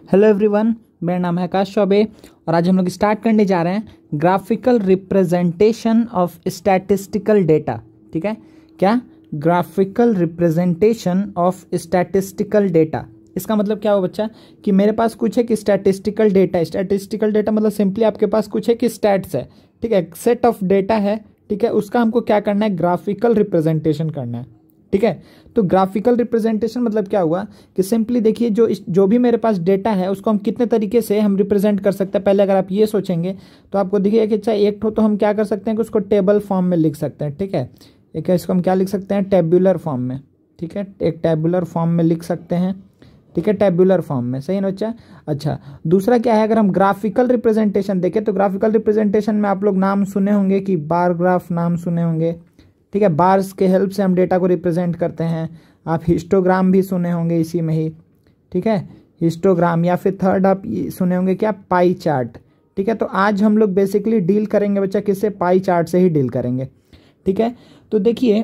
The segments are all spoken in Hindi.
हेलो एवरीवन, मेरा नाम है आकाश चौबे और आज हम लोग स्टार्ट करने जा रहे हैं graphical representation of statistical data. ठीक है, क्या graphical representation of statistical data. इसका मतलब क्या हुआ बच्चा कि मेरे पास कुछ है कि स्टैटिस्टिकल डेटा। स्टैटिस्टिकल डेटा मतलब सिंपली आपके पास कुछ है कि स्टैट्स है। ठीक है, सेट ऑफ डेटा है। ठीक है, उसका हमको क्या करना है, ग्राफिकल रिप्रेजेंटेशन करना है। ठीक है, तो ग्राफिकल रिप्रेजेंटेशन मतलब क्या हुआ कि सिंपली देखिए जो भी मेरे पास डेटा है उसको हम कितने तरीके से हम रिप्रेजेंट कर सकते हैं। पहले अगर आप ये सोचेंगे तो आपको दिखेगा कि अच्छा एक तो हम क्या कर सकते हैं कि उसको टेबल फॉर्म में लिख सकते हैं। ठीक है, एक इसको हम क्या लिख सकते हैं, टेबुलर फॉर्म में। ठीक है, एक टेबुलर फॉर्म में लिख सकते हैं। ठीक है, टेबुलर फॉर्म में, सही ना बच्चा। अच्छा, दूसरा क्या है, अगर हम ग्राफिकल रिप्रेजेंटेशन देखें तो ग्राफिकल रिप्रेजेंटेशन में आप लोग नाम सुने होंगे कि बार ग्राफ नाम सुने होंगे। ठीक है, बार्स के हेल्प से हम डेटा को रिप्रेजेंट करते हैं। आप हिस्टोग्राम भी सुने होंगे इसी में ही। ठीक है, हिस्टोग्राम, या फिर थर्ड आप सुने होंगे क्या, पाई चार्ट। ठीक है, तो आज हम लोग बेसिकली डील करेंगे बच्चा किससे, पाई चार्ट से ही डील करेंगे। ठीक है, तो देखिए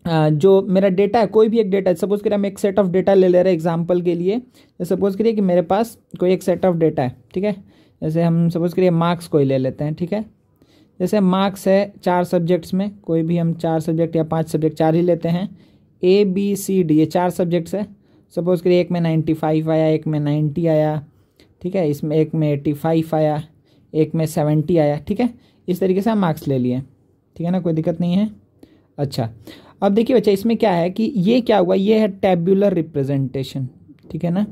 जो मेरा डेटा है, कोई भी एक डेटा है, सपोज करिए हम एक सेट ऑफ डेटा ले रहे हैं एग्जाम्पल के लिए। सपोज करिए कि मेरे पास कोई एक सेट ऑफ डेटा है। ठीक है, जैसे हम सपोज करिए मार्क्स कोई ले लेते हैं। ठीक है, जैसे मार्क्स है 4 सब्जेक्ट्स में, कोई भी हम 4 सब्जेक्ट या 5 सब्जेक्ट 4 ही लेते हैं। ABCD ये 4 सब्जेक्ट्स है। सपोज करिए एक में 95 आया, एक में 90 आया। ठीक है, इसमें एक में 85 आया, एक में 70 आया। ठीक है, इस तरीके से हम मार्क्स ले लिए। ठीक है ना, कोई दिक्कत नहीं है। अच्छा, अब देखिए बच्चा इसमें क्या है कि ये क्या हुआ, ये है टेबुलर रिप्रेजेंटेशन। ठीक है ना,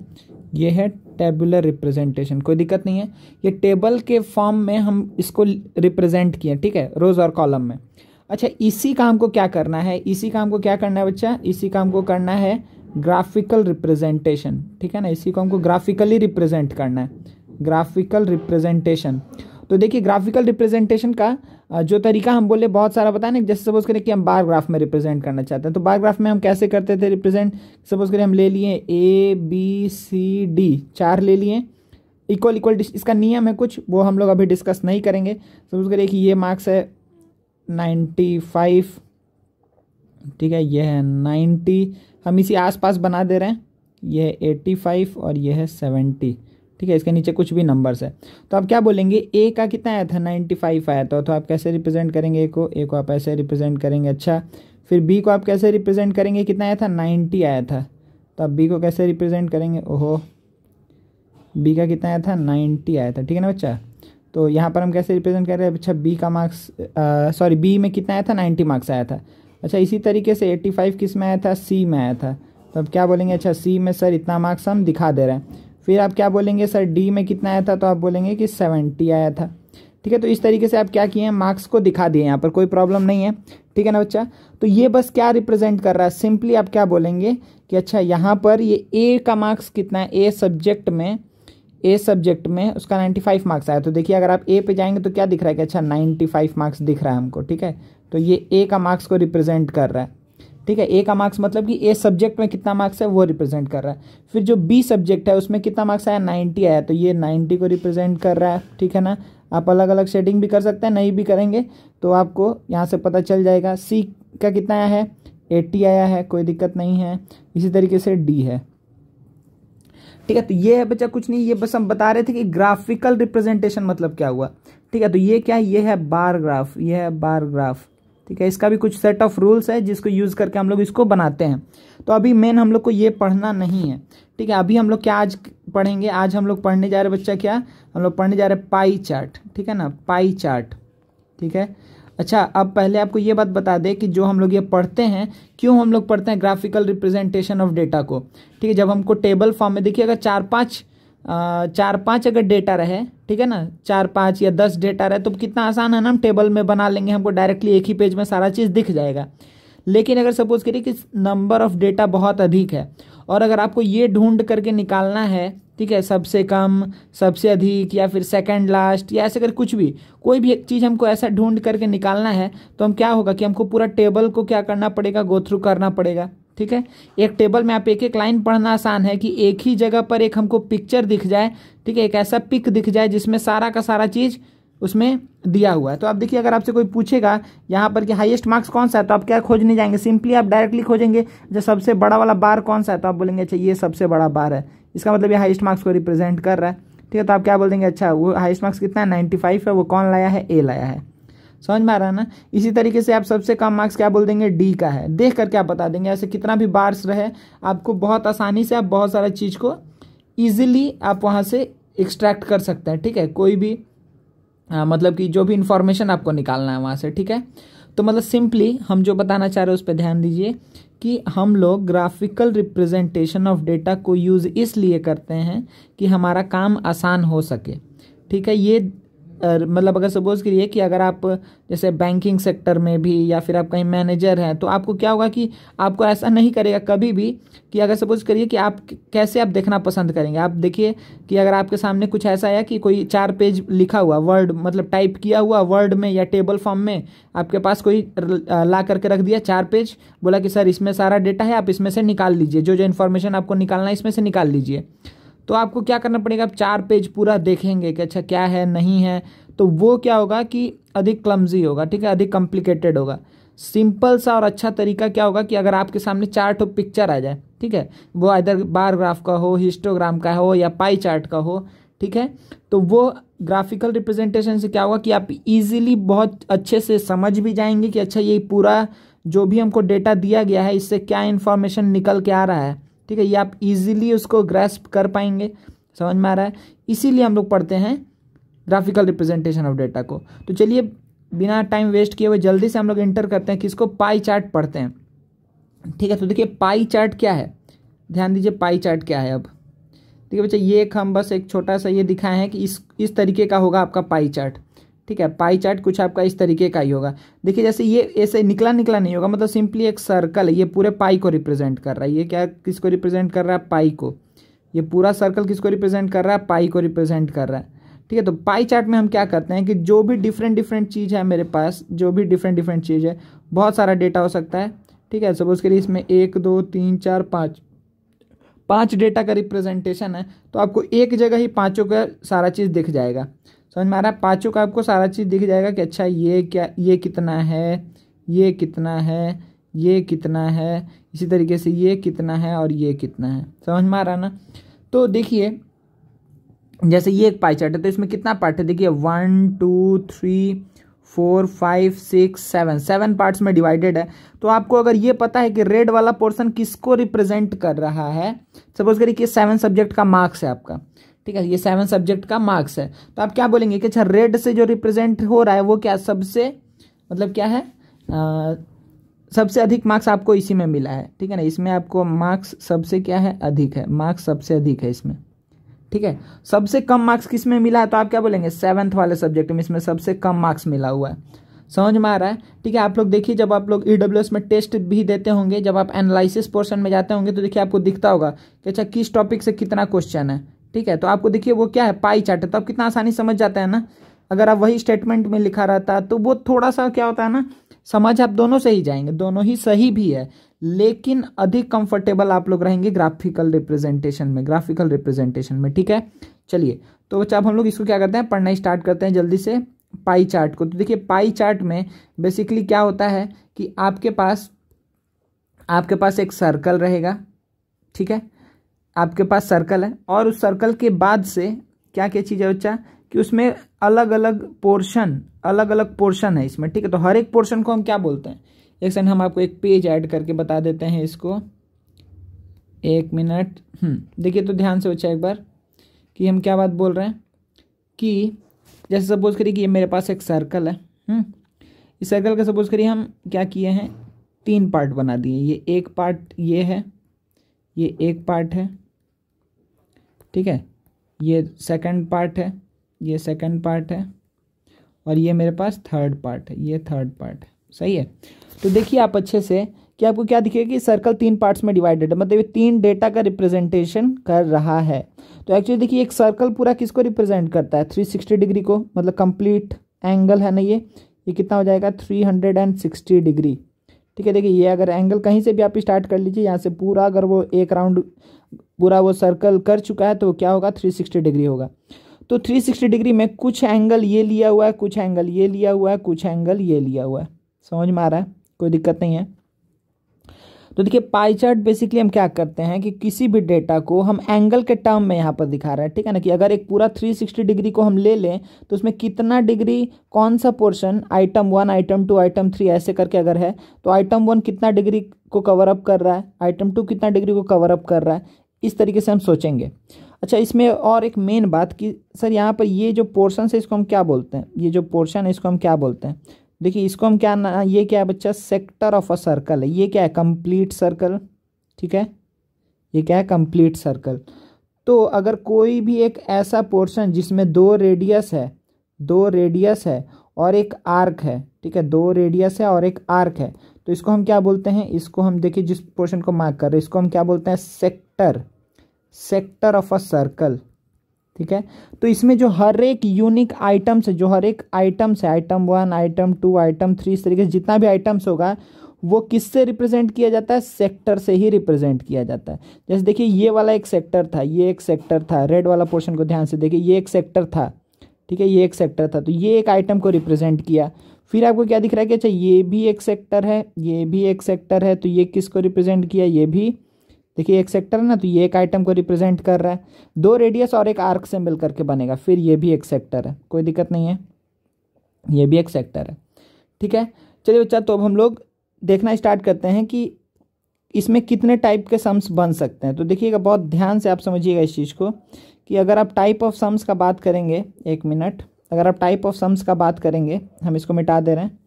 ये है टेबुलर रिप्रेजेंटेशन, कोई दिक्कत नहीं है। ये टेबल के फॉर्म में हम इसको रिप्रेजेंट किए। ठीक है, रोज और कॉलम में। अच्छा, इसी काम को क्या करना है, इसी काम को क्या करना है बच्चा, इसी काम को करना है ग्राफिकल रिप्रेजेंटेशन। ठीक है ना, इसी को हमको ग्राफिकली रिप्रेजेंट करना है, ग्राफिकल रिप्रेजेंटेशन। तो देखिए ग्राफिकल रिप्रेजेंटेशन का जो तरीका हम बोले बहुत सारा बताया ना। जैसे सपोज करें कि हम बार ग्राफ में रिप्रेजेंट करना चाहते हैं, तो बार ग्राफ में हम कैसे करते थे रिप्रेजेंट। सपोज करें हम ले लिए ABCD 4 ले लिए, इक्वल इक्वल। इसका नियम है कुछ, वो हम लोग अभी डिस्कस नहीं करेंगे। सपोज करिए कि ये मार्क्स है 95। ठीक है, ये है 90, हम इसी आसपास बना दे रहे हैं। ये है 85 और ये है 70। ठीक है, इसके नीचे कुछ भी नंबर्स है। तो आप क्या बोलेंगे, ए का कितना आया था, 95 आया था। तो आप कैसे रिप्रेजेंट करेंगे, ए को आप ऐसे रिप्रेजेंट करेंगे। अच्छा, फिर बी को आप कैसे रिप्रेजेंट करेंगे, कितना आया था, 90 आया था। तो आप बी को कैसे रिप्रेजेंट करेंगे, ओहो बी का कितना आया था, 90 आया था। ठीक है ना बच्चा, तो यहाँ पर हम कैसे रिप्रेजेंट कर रहे हैं। अच्छा, बी का मार्क्स सॉरी बी में कितना आया था, 90 मार्क्स आया था। अच्छा, इसी तरीके से 85 किस में आया था, सी में आया था। तो अब क्या बोलेंगे, अच्छा सी में सर इतना मार्क्स हम दिखा दे रहे हैं। फिर आप क्या बोलेंगे, सर डी में कितना आया था, तो आप बोलेंगे कि 70 आया था। ठीक है, तो इस तरीके से आप क्या किए हैं, मार्क्स को दिखा दिए, यहाँ पर कोई प्रॉब्लम नहीं है। ठीक है ना बच्चा, तो ये बस क्या रिप्रेजेंट कर रहा है, सिंपली आप क्या बोलेंगे कि अच्छा यहाँ पर ये ए का मार्क्स कितना है, ए सब्जेक्ट में उसका 95 मार्क्स आया। तो देखिए अगर आप ए पे जाएंगे तो क्या दिख रहा है कि अच्छा 95 मार्क्स दिख रहा है हमको। ठीक है, तो ये ए का मार्क्स को रिप्रेजेंट कर रहा है। ठीक है, ए का मार्क्स मतलब कि ए सब्जेक्ट में कितना मार्क्स है वो रिप्रेजेंट कर रहा है। फिर जो बी सब्जेक्ट है उसमें कितना मार्क्स आया, 90 आया, तो ये 90 को रिप्रेजेंट कर रहा है। ठीक है ना, आप अलग अलग शेडिंग भी कर सकते हैं, नहीं भी करेंगे तो आपको यहाँ से पता चल जाएगा। सी का कितना आया है, 80 आया है, कोई दिक्कत नहीं है। इसी तरीके से डी है। ठीक है, तो ये है बच्चा कुछ नहीं, ये बस हम बता रहे थे कि ग्राफिकल रिप्रेजेंटेशन मतलब क्या हुआ। ठीक है, तो ये क्या है, ये है बार ग्राफ, ये है बार ग्राफ। ठीक है, इसका भी कुछ सेट ऑफ रूल्स है जिसको यूज करके हम लोग इसको बनाते हैं। तो अभी मेन हम लोग को ये पढ़ना नहीं है। ठीक है, अभी हम लोग क्या आज पढ़ेंगे, आज हम लोग पढ़ने जा रहे हैं बच्चा, क्या हम लोग पढ़ने जा रहे हैं, पाई चार्ट। ठीक है ना, पाई चार्ट। ठीक है, अच्छा अब पहले आपको ये बात बता दें कि जो हम लोग ये पढ़ते हैं, क्यों हम लोग पढ़ते हैं ग्राफिकल रिप्रेजेंटेशन ऑफ डेटा को। ठीक है, जब हमको टेबल फॉर्म में, देखिए अगर 4-5 अगर डेटा रहे, ठीक है ना, 4-5 या 10 डेटा रहे तो कितना आसान है ना, हम टेबल में बना लेंगे, हमको डायरेक्टली एक ही पेज में सारा चीज़ दिख जाएगा। लेकिन अगर सपोज करिए कि नंबर ऑफ डेटा बहुत अधिक है और अगर आपको ये ढूंढ करके निकालना है, ठीक है, सबसे कम, सबसे अधिक, या फिर सेकंड लास्ट, या ऐसे कर कुछ भी, कोई भी एक चीज़ हमको ऐसा ढूंढ करके निकालना है, तो हम क्या होगा कि हमको पूरा टेबल को क्या करना पड़ेगा, गो थ्रू करना पड़ेगा। ठीक है, एक टेबल में आप एक एक लाइन पढ़ना आसान है कि एक ही जगह पर एक हमको पिक्चर दिख जाए। ठीक है, एक ऐसा पिक दिख जाए जिसमें सारा का सारा चीज़ उसमें दिया हुआ है। तो आप देखिए अगर आपसे कोई पूछेगा यहाँ पर कि हाईएस्ट मार्क्स कौन सा है, तो आप क्या खोज नहीं जाएंगे, सिंपली आप डायरेक्टली खोजेंगे जो सबसे बड़ा वाला बार कौन सा है, तो आप बोलेंगे अच्छा ये सबसे बड़ा बार है, इसका मतलब ये हाईएस्ट मार्क्स को रिप्रेजेंट कर रहा है। ठीक है, तो आप क्या बोल देंगे, अच्छा वो हाईएस्ट मार्क्स कितना है 95 है, वो कौन लाया है, ए लाया है। समझ में आ रहा है ना। इसी तरीके से आप सबसे कम मार्क्स क्या बोल देंगे, डी का है, देख करके आप बता देंगे। ऐसे कितना भी बार्स रहे आपको बहुत आसानी से आप बहुत सारा चीज़ को ईजिली आप वहाँ से एक्सट्रैक्ट कर सकते हैं। ठीक है, कोई भी मतलब कि जो भी इंफॉर्मेशन आपको निकालना है वहाँ से। ठीक है, तो मतलब सिंपली हम जो बताना चाह रहे हैं उस पर ध्यान दीजिए कि हम लोग ग्राफिकल रिप्रेजेंटेशन ऑफ डेटा को यूज़ इसलिए करते हैं कि हमारा काम आसान हो सके। ठीक है, ये मतलब अगर सपोज करिए कि अगर आप जैसे बैंकिंग सेक्टर में भी या फिर आप कहीं मैनेजर हैं, तो आपको क्या होगा कि आपको ऐसा नहीं करेगा कभी भी कि अगर सपोज करिए कि आप कैसे आप देखना पसंद करेंगे। आप देखिए कि अगर आपके सामने कुछ ऐसा आया कि कोई 4 पेज लिखा हुआ वर्ड मतलब टाइप किया हुआ वर्ड में या टेबल फॉर्म में आपके पास कोई ला करके रख दिया 4 पेज, बोला कि सर इसमें सारा डेटा है, आप इसमें से निकाल लीजिए, जो जो इन्फॉर्मेशन आपको निकालना है इसमें से निकाल लीजिए। तो आपको क्या करना पड़ेगा, आप 4 पेज पूरा देखेंगे कि अच्छा क्या है नहीं है, तो वो क्या होगा कि अधिक क्लमजी होगा। ठीक है, अधिक कॉम्प्लिकेटेड होगा। सिंपल सा और अच्छा तरीका क्या होगा कि अगर आपके सामने 4 ठो पिक्चर आ जाए, ठीक है, वो इधर बार ग्राफ का हो, हिस्टोग्राम का हो या पाई चार्ट का हो, ठीक है, तो वो ग्राफिकल रिप्रेजेंटेशन से क्या होगा कि आप इजीली बहुत अच्छे से समझ भी जाएंगे कि अच्छा ये पूरा जो भी हमको डेटा दिया गया है इससे क्या इन्फॉर्मेशन निकल के आ रहा है। ठीक है, ये आप इजीली उसको ग्रैस्प कर पाएंगे। समझ में आ रहा है, इसीलिए हम लोग पढ़ते हैं ग्राफिकल रिप्रेजेंटेशन ऑफ डेटा को। तो चलिए बिना टाइम वेस्ट किए हुए जल्दी से हम लोग एंटर करते हैं किसको, पाई चार्ट पढ़ते हैं। ठीक है, तो देखिए पाई चार्ट क्या है, ध्यान दीजिए पाई चार्ट क्या है। अब देखिए बच्चा, ये हम बस एक छोटा सा ये दिखाए हैं कि इस तरीके का होगा आपका पाई चार्ट। ठीक है, पाई चार्ट कुछ आपका इस तरीके का ही होगा। देखिए जैसे ये ऐसे निकला नहीं होगा, मतलब सिंपली एक सर्कल है, ये पूरे पाई को रिप्रेजेंट कर रहा है। ये क्या किसको रिप्रेजेंट कर रहा है, पाई को। ये पूरा सर्कल किसको रिप्रेजेंट कर रहा है, पाई को रिप्रेजेंट कर रहा है। ठीक है, तो पाई चार्ट में हम क्या करते हैं कि जो भी डिफरेंट चीज़ है मेरे पास, जो भी डिफरेंट चीज़ है, बहुत सारा डेटा हो सकता है। ठीक है, सपोज करिए इसमें 1 2 3 4 5 डेटा का रिप्रेजेंटेशन है, तो आपको एक जगह ही पांचों का सारा चीज़ दिख जाएगा। समझ में आ रहा है, पांचों का आपको सारा चीज़ दिख जाएगा कि अच्छा ये क्या, ये कितना है, ये कितना है, ये कितना है, इसी तरीके से ये कितना है और ये कितना है। समझ में आ रहा ना। तो देखिए जैसे ये एक पाई चार्ट है, तो इसमें कितना पार्ट है, देखिए 1 2 3 4 5 6 7 पार्ट्स में डिवाइडेड है। तो आपको अगर ये पता है कि रेड वाला पोर्शन किसको रिप्रेजेंट कर रहा है, सपोज करिए कि 7 सब्जेक्ट का मार्क्स है आपका। ठीक है, ये 7 सब्जेक्ट का मार्क्स है, तो आप क्या बोलेंगे कि अच्छा रेड से जो रिप्रेजेंट हो रहा है वो क्या सबसे मतलब क्या है, सबसे अधिक मार्क्स आपको इसी में मिला है। ठीक है ना, इसमें आपको मार्क्स सबसे क्या है, अधिक है, मार्क्स सबसे अधिक है इसमें। ठीक है, सबसे कम मार्क्स किस में मिला है, तो आप क्या बोलेंगे 7th वाले सब्जेक्ट में इसमें सबसे कम मार्क्स मिला हुआ है। समझ में आ रहा है। ठीक है, आप लोग देखिए जब आप लोग EWS में टेस्ट भी देते होंगे, जब आप एनालिसिस पोर्शन में जाते होंगे, तो देखिए आपको दिखता होगा कि अच्छा किस टॉपिक से कितना क्वेश्चन है। ठीक है, तो आपको देखिए वो क्या है, पाई चार्ट है, तो आप कितना आसानी समझ जाते हैं ना। अगर आप वही स्टेटमेंट में लिखा रहता तो वो थोड़ा सा क्या होता है ना, समझ आप दोनों से ही जाएंगे, दोनों ही सही भी है, लेकिन अधिक कंफर्टेबल आप लोग रहेंगे ग्राफिकल रिप्रेजेंटेशन में। ठीक है, चलिए तो बच्चा अब हम लोग इसको क्या करते हैं, पढ़ना स्टार्ट करते हैं जल्दी से पाई चार्ट को। तो देखिए पाई चार्ट में बेसिकली क्या होता है कि आपके पास एक सर्कल रहेगा। ठीक है, आपके पास सर्कल है और उस सर्कल के बाद से क्या क्या चीज़ है बच्चा कि उसमें अलग अलग पोर्शन है इसमें। ठीक है, तो हर एक पोर्शन को हम क्या बोलते हैं, एक सेकंड हम आपको एक पेज ऐड करके बता देते हैं इसको, 1 मिनट। देखिए तो ध्यान से बच्चा एक बार कि हम क्या बात बोल रहे हैं कि जैसे सपोज करिए कि ये मेरे पास एक सर्कल है। इस सर्कल का सपोज करिए हम क्या किए हैं, 3 पार्ट बना दिए। ये एक पार्ट ये है, ये एक पार्ट है। ठीक है, ये सेकंड पार्ट है, ये सेकंड पार्ट है, और ये मेरे पास थर्ड पार्ट है, ये थर्ड पार्ट है। सही है, तो देखिए आप अच्छे से कि आपको क्या दिखेगा कि सर्कल 3 पार्ट्स में डिवाइडेड है, मतलब ये 3 डेटा का रिप्रेजेंटेशन कर रहा है। तो एक्चुअली देखिए एक सर्कल पूरा किसको रिप्रेजेंट करता है, 360 डिग्री को, मतलब कंप्लीट एंगल है ना, ये कितना हो जाएगा 360 डिग्री। ठीक है, देखिए ये अगर एंगल कहीं से भी आप स्टार्ट कर लीजिए, यहाँ से पूरा अगर वो एक राउंड पूरा वो सर्कल कर चुका है तो क्या होगा 360 डिग्री होगा। तो 360 डिग्री में कुछ एंगल ये लिया हुआ है, कुछ एंगल ये लिया हुआ है, कुछ एंगल ये लिया हुआ है। समझ में आ रहा है, कोई दिक्कत नहीं है। तो देखिए पाई चार्ट बेसिकली हम क्या करते हैं कि किसी भी डेटा को हम एंगल के टर्म में यहाँ पर दिखा रहे हैं, ठीक है ना, कि अगर एक पूरा 360 डिग्री को हम ले लें तो उसमें कितना डिग्री कौन सा पोर्शन आइटम 1 आइटम 2 आइटम 3 ऐसे करके अगर है तो आइटम 1 कितना डिग्री को कवर अप कर रहा है, आइटम 2 कितना डिग्री को कवर अप कर रहा है, इस तरीके से हम सोचेंगे। अच्छा, इसमें और एक मेन बात कि सर यहाँ पर ये जो पोर्शन है इसको हम क्या बोलते हैं, ये जो पोर्शन है इसको हम क्या बोलते हैं, देखिए इसको हम क्या ना, ये क्या है बच्चा, सेक्टर ऑफ अ सर्कल है। ये क्या है, कंप्लीट सर्कल, ठीक है, ये क्या है, कंप्लीट सर्कल। तो अगर कोई भी एक ऐसा पोर्शन जिसमें दो रेडियस है और एक आर्क है, ठीक है, दो रेडियस है और एक आर्क है, तो इसको हम क्या बोलते हैं, इसको हम देखिए जिस पोर्शन को मार्क कर रहे हैं इसको हम क्या बोलते हैं, सेक्टर ऑफ अ सर्कल, ठीक है। तो इसमें जो हर एक यूनिक आइटम्स है, जो हर एक आइटम्स है, आइटम 1 आइटम 2 आइटम 3 इस तरीके से जितना भी आइटम्स होगा वो किससे रिप्रेजेंट किया जाता है, सेक्टर से ही रिप्रेजेंट किया जाता है। जैसे देखिए ये वाला एक सेक्टर था, ये एक सेक्टर था, रेड वाला पोर्शन को ध्यान से देखिए, ये एक सेक्टर था, ठीक है, ये एक सेक्टर था, तो ये एक आइटम को रिप्रेजेंट किया। फिर आपको क्या दिख रहा है कि अच्छा ये भी एक सेक्टर है, ये भी एक सेक्टर है, तो ये किसको रिप्रेजेंट किया, ये भी देखिए एक सेक्टर है ना, तो ये एक आइटम को रिप्रेजेंट कर रहा है, दो रेडियस और एक आर्क से मिल करके बनेगा, फिर ये भी एक सेक्टर है, कोई दिक्कत नहीं है, ये भी एक सेक्टर है, ठीक है। चलिए बच्चा, तो अब हम लोग देखना स्टार्ट करते हैं कि इसमें कितने टाइप के सम्स बन सकते हैं। तो देखिएगा बहुत ध्यान से आप समझिएगा इस चीज़ को कि अगर आप टाइप ऑफ सम्स का बात करेंगे, एक मिनट, अगर आप टाइप ऑफ सम्स का बात करेंगे, हम इसको मिटा दे रहे हैं,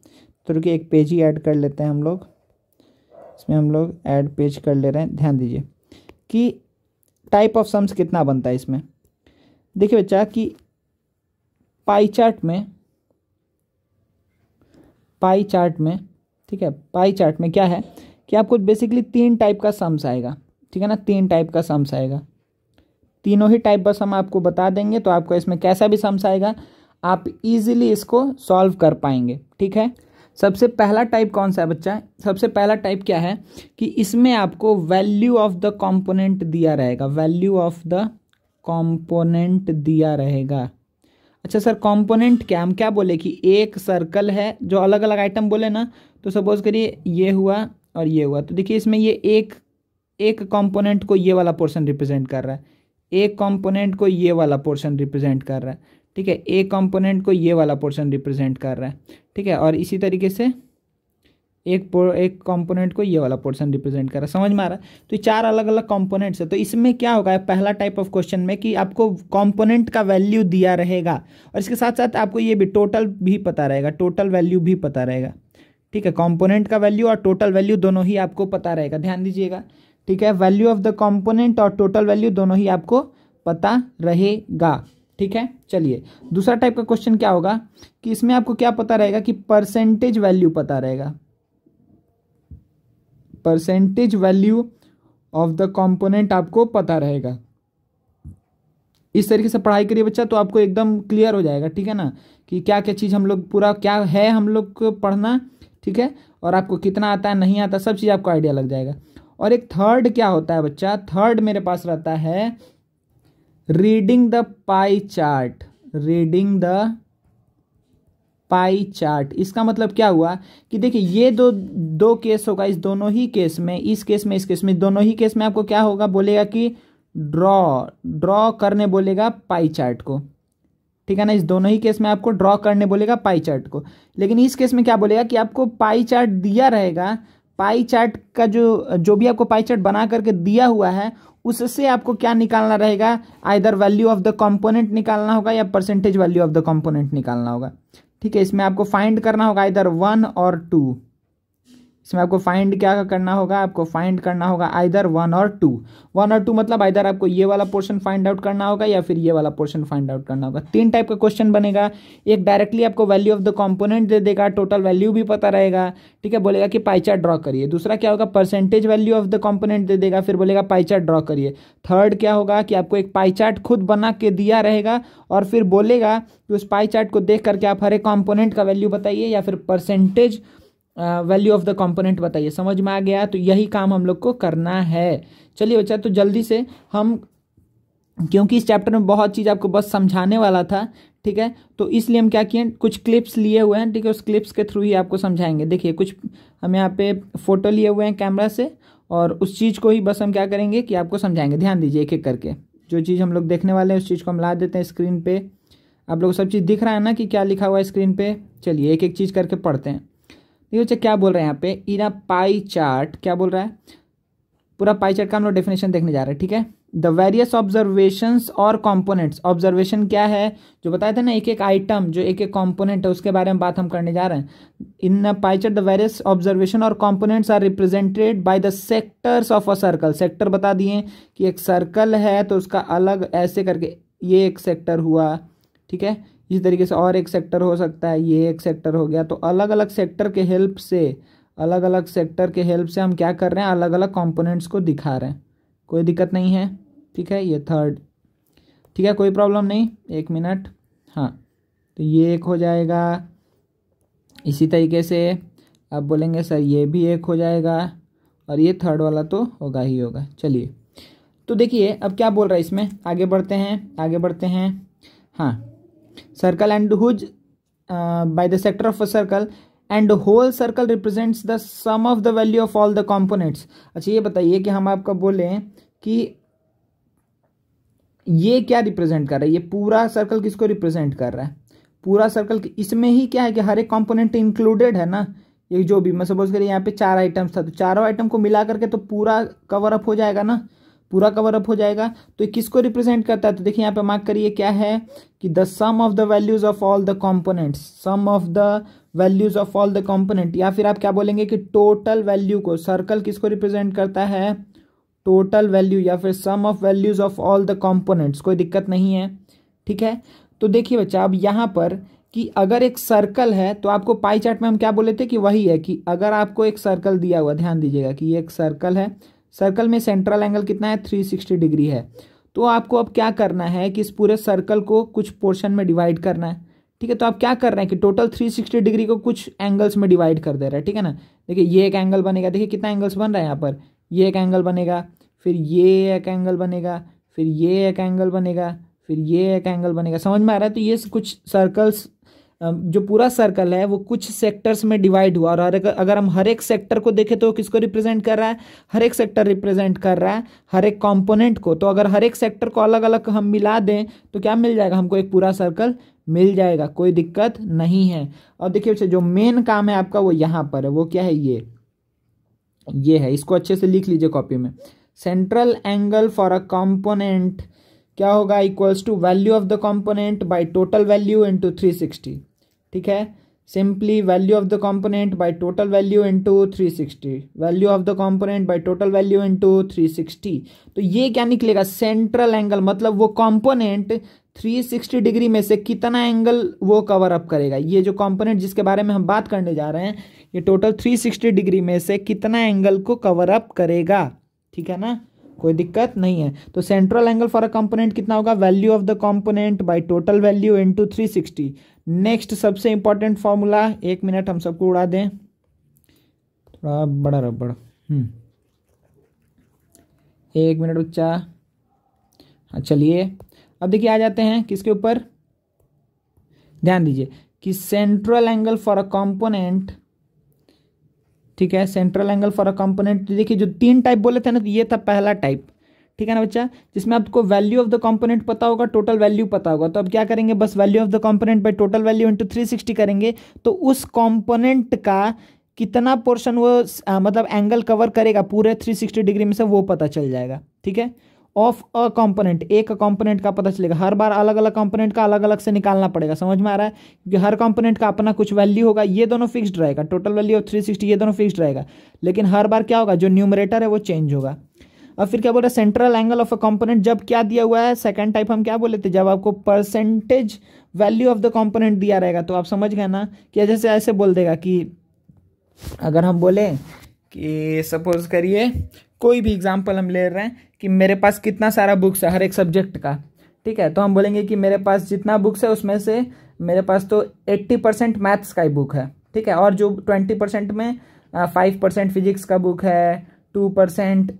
तो रुकिए एक पेज ही ऐड कर लेते हैं हम लोग, इसमें हम लोग ऐड पेज कर ले रहे हैं। ध्यान दीजिए कि टाइप ऑफ सम्स कितना बनता है इसमें। देखिए बच्चा कि पाई चार्ट में, ठीक है, पाई चार्ट में क्या है कि आपको बेसिकली 3 टाइप का सम्स आएगा, ठीक है ना, 3 टाइप का सम्स आएगा, तीनों ही टाइप बस हम आपको बता देंगे, तो आपको इसमें कैसा भी सम्स आएगा आप इजीली इसको सॉल्व कर पाएंगे, ठीक है। सबसे पहला टाइप कौन सा है बच्चा, सबसे पहला टाइप क्या है कि इसमें आपको वैल्यू ऑफ द कंपोनेंट दिया रहेगा, वैल्यू ऑफ द कंपोनेंट दिया रहेगा। अच्छा सर कंपोनेंट क्या, हम क्या बोले कि एक सर्कल है, जो अलग अलग आइटम बोले ना, तो सपोज करिए ये हुआ और ये हुआ, तो देखिए इसमें ये एक कंपोनेंट को ये वाला पोर्शन रिप्रेजेंट कर रहा है, एक कंपोनेंट को ये वाला पोर्शन रिप्रेजेंट कर रहा है, ठीक है, एक कंपोनेंट को ये वाला पोर्शन रिप्रेजेंट कर रहा है, ठीक है, और इसी तरीके से एक कंपोनेंट को ये वाला पोर्शन रिप्रेजेंट कर रहा है, समझ में आ रहा है। तो ये 4 अलग अलग कंपोनेंट्स है। तो इसमें क्या होगा पहला टाइप ऑफ क्वेश्चन में कि आपको कंपोनेंट का वैल्यू दिया रहेगा और इसके साथ साथ आपको ये भी टोटल भी पता रहेगा, टोटल वैल्यू भी पता रहेगा, ठीक है, कंपोनेंट का वैल्यू और टोटल वैल्यू दोनों ही आपको पता रहेगा, ध्यान दीजिएगा, ठीक है, वैल्यू ऑफ द कंपोनेंट और टोटल वैल्यू दोनों ही आपको पता रहेगा, ठीक है। चलिए दूसरा टाइप का क्वेश्चन क्या होगा कि इसमें आपको क्या पता रहेगा कि परसेंटेज वैल्यू पता रहेगा, percentage value of the component आपको पता रहेगा। इस तरीके से पढ़ाई करिए बच्चा, तो आपको एकदम क्लियर हो जाएगा, ठीक है ना, कि क्या क्या चीज़ हम लोग पूरा क्या है हम लोग को पढ़ना, ठीक है, और आपको कितना आता है नहीं आता सब चीज़ आपको आइडिया लग जाएगा। और एक थर्ड क्या होता है बच्चा, थर्ड मेरे पास रहता है reading the pie chart, reading the pie chart. इसका मतलब क्या हुआ कि देखिए ये दो केस होगा, इस दोनों ही केस में, इस केस में, इस केस में, दोनों ही केस में आपको क्या होगा, बोलेगा कि ड्रॉ करने बोलेगा पाई चार्ट को, ठीक है ना, इस दोनों ही केस में आपको ड्रॉ करने बोलेगा पाई चार्ट को। लेकिन इस केस में क्या बोलेगा कि आपको पाई चार्ट दिया रहेगा, पाई चार्ट का जो भी आपको पाई चार्ट बना करके दिया हुआ है उससे आपको क्या निकालना रहेगा, either value of the component निकालना होगा या percentage value of the component निकालना होगा, ठीक है। इसमें आपको फाइंड करना होगा आइदर 1 और 2, इसमें आपको फाइंड क्या करना होगा, आपको फाइंड करना होगा आइदर 1 और 2। 1 और 2 मतलब आइदर आपको ये वाला पोर्शन फाइंड आउट करना होगा या फिर ये वाला पोर्शन फाइंड आउट करना होगा। 3 टाइप का क्वेश्चन बनेगा, एक डायरेक्टली आपको वैल्यू ऑफ द कंपोनेंट दे देगा, टोटल वैल्यू भी पता रहेगा, ठीक है, बोलेगा कि पाई चार्ट ड्रॉ करिए। दूसरा क्या होगा, percentage value of the component दे देगा, फिर बोलेगा पाई चार्ट ड्रॉ करिए। थर्ड क्या होगा कि आपको एक पाई चार्ट खुद बना के दिया रहेगा और फिर बोलेगा कि उस पाई चार्ट को देख करके आप हर एक कंपोनेंट का वैल्यू बताइए या फिर percentage value of the component बताइए। समझ में आ गया, तो यही काम हम लोग को करना है। चलिए बच्चा, तो जल्दी से हम, क्योंकि इस चैप्टर में बहुत चीज़ आपको बस समझाने वाला था, ठीक है, तो इसलिए हम क्या किए, कुछ क्लिप्स लिए हुए हैं, ठीक है, उस क्लिप्स के थ्रू ही आपको समझाएंगे। देखिए कुछ हम यहाँ पे फोटो लिए हुए हैं कैमरा से और उस चीज़ को ही बस हम क्या करेंगे कि आपको समझाएंगे। ध्यान दीजिए एक एक करके, जो चीज़ हम लोग देखने वाले हैं उस चीज़ को हम ला देते हैं स्क्रीन पे। आप लोग सब चीज़ दिख रहा है ना कि क्या लिखा हुआ है स्क्रीन पे। चलिए एक एक चीज़ करके पढ़ते हैं। देखिए बच्चे क्या बोल रहे हैं यहाँ पे, इन अ पाई चार्ट, क्या बोल रहा है, पूरा पाई चार्ट का हम लोग डेफिनेशन देखने जा रहे हैं, ठीक है। द वेरियस ऑब्जर्वेशंस और कंपोनेंट्स, ऑब्जर्वेशन क्या है जो बताए थे ना, एक एक आइटम जो एक एक कंपोनेंट है उसके बारे में बात हम करने जा रहे हैं। In pie chart the various observation और components are represented by the sectors of a circle. Sector बता दिए कि एक सर्कल है तो उसका अलग ऐसे करके ये एक सेक्टर हुआ, ठीक है। इसी तरीके से और एक सेक्टर हो सकता है, ये एक सेक्टर हो गया। तो अलग अलग सेक्टर के हेल्प से, अलग अलग सेक्टर के हेल्प से हम क्या कर रहे हैं, अलग अलग कंपोनेंट्स को दिखा रहे हैं। कोई दिक्कत नहीं है, ठीक है। ये थर्ड, ठीक है, कोई प्रॉब्लम नहीं। एक मिनट, हाँ, तो ये एक हो जाएगा। इसी तरीके से आप बोलेंगे सर ये भी एक हो जाएगा, और ये थर्ड वाला तो होगा ही होगा। चलिए तो देखिए अब क्या बोल रहा है इसमें, आगे बढ़ते हैं, आगे बढ़ते हैं। हाँ, circle and whose by the sector of a circle and whole circle represents the sum of the value of all the components. अच्छा ये बताइए कि हम आपको बोले कि ये क्या रिप्रेजेंट कर रहा है, ये पूरा सर्कल किसको रिप्रेजेंट कर रहा है, पूरा सर्कल। इसमें ही क्या है कि हर एक कंपोनेंट इंक्लूडेड है ना। ये जो भी मैं सपोज करिए यहाँ पे 4 आइटम्स था, तो चारों आइटम को मिला करके तो पूरा कवर अप हो जाएगा ना, पूरा कवर अप हो जाएगा। तो ये किसको रिप्रेजेंट करता है, तो देखिए यहाँ पे मार्क करिए क्या है कि the sum of the values of all the components, sum of the values of all the component, या फिर आप क्या बोलेंगे कि टोटल वैल्यू को, सर्कल किसको रिप्रेजेंट करता है, टोटल वैल्यू या फिर sum of values of all the components. कोई दिक्कत नहीं है, ठीक है। तो देखिए बच्चा अब यहाँ पर कि अगर एक सर्कल है तो आपको पाई चार्ट में हम क्या बोले थे कि वही है कि अगर आपको एक सर्कल दिया हुआ, ध्यान दीजिएगा कि ये एक सर्कल है, सर्कल में सेंट्रल एंगल कितना है, 360 डिग्री है। तो आपको अब क्या करना है कि इस पूरे सर्कल को कुछ पोर्शन में डिवाइड करना है, ठीक है। तो आप क्या कर रहे हैं कि टोटल 360 डिग्री को कुछ एंगल्स में डिवाइड कर दे रहे हैं, ठीक है ना। देखिए ये एक एंगल बनेगा, देखिए कितना एंगल्स बन रहा है यहाँ पर, ये एक एंगल बनेगा, फिर ये एक एंगल बनेगा, फिर ये एक एंगल बनेगा, फिर ये एक एंगल बनेगा। समझ में आ रहा है। तो ये कुछ सर्कल्स, जो पूरा सर्कल है वो कुछ सेक्टर्स में डिवाइड हुआ, और अगर हम हर एक सेक्टर को देखें तो किसको रिप्रेजेंट कर रहा है, हर एक सेक्टर रिप्रेजेंट कर रहा है हर एक कंपोनेंट को। तो अगर हर एक सेक्टर को अलग अलग हम मिला दें तो क्या मिल जाएगा हमको, एक पूरा सर्कल मिल जाएगा, कोई दिक्कत नहीं है। और देखिए जो मेन काम है आपका वो यहाँ पर है, वो क्या है, ये है, इसको अच्छे से लिख लीजिए कॉपी में। Central angle for a component क्या होगा, equals to value of the component by total value into 360, ठीक है। Simply value of the component by total value into 360, value of the component by total value into 360। तो ये क्या निकलेगा, सेंट्रल एंगल, मतलब वो कंपोनेंट 360 डिग्री में से कितना एंगल वो कवर अप करेगा। ये जो कंपोनेंट जिसके बारे में हम बात करने जा रहे हैं, ये टोटल 360 डिग्री में से कितना एंगल को कवर अप करेगा, ठीक है ना, कोई दिक्कत नहीं है। तो central angle for a component कितना होगा, value of the component by total value into 360। Next सबसे इंपॉर्टेंट फॉर्मूला, 1 मिनट हम सबको उड़ा दें, थोड़ा बड़ा रबड़, 1 मिनट बच्चा। हाँ चलिए अब देखिए आ जाते हैं किसके ऊपर, ध्यान दीजिए कि central angle for a component, ठीक है। Central angle for a component, देखिए जो 3 टाइप बोले थे ना, तो ये था पहला टाइप, ठीक है ना बच्चा, जिसमें आपको वैल्यू ऑफ द कंपोनेंट पता होगा, टोटल वैल्यू पता होगा। तो अब क्या करेंगे, बस value of the component by total value into 360 करेंगे, तो उस कंपोनेंट का कितना पोर्शन वो मतलब एंगल कवर करेगा पूरे 360 डिग्री में से, वो पता चल जाएगा, ठीक है। ऑफ अ कंपोनेंट, एक कंपोनेंट का पता चलेगा, हर बार अलग अलग कंपोनेंट का अलग अलग से निकालना पड़ेगा। समझ में आ रहा है, क्योंकि हर कंपोनेंट का अपना कुछ वैल्यू होगा, ये दोनों फिक्स्ड रहेगा, टोटल वैल्यू ऑफ 360 ये दोनों फिक्स्ड रहेगा, लेकिन हर बार क्या होगा, जो न्यूमरेटर है वो चेंज होगा। अब फिर क्या बोल रहे हैं, central angle of a component जब क्या दिया हुआ है, सेकंड टाइप हम क्या बोले थे, जब आपको percentage value of the component दिया रहेगा। तो आप समझ गए ना कि जैसे ऐसे बोल देगा कि अगर हम बोले कि सपोज करिए कोई भी एग्जांपल हम ले रहे हैं कि मेरे पास कितना सारा बुक्स है हर एक सब्जेक्ट का, ठीक है। तो हम बोलेंगे कि मेरे पास जितना बुक्स है उसमें से मेरे पास तो 80% मैथ्स का ही बुक है, ठीक है, और जो 20% में 5% फिजिक्स का बुक है, 2%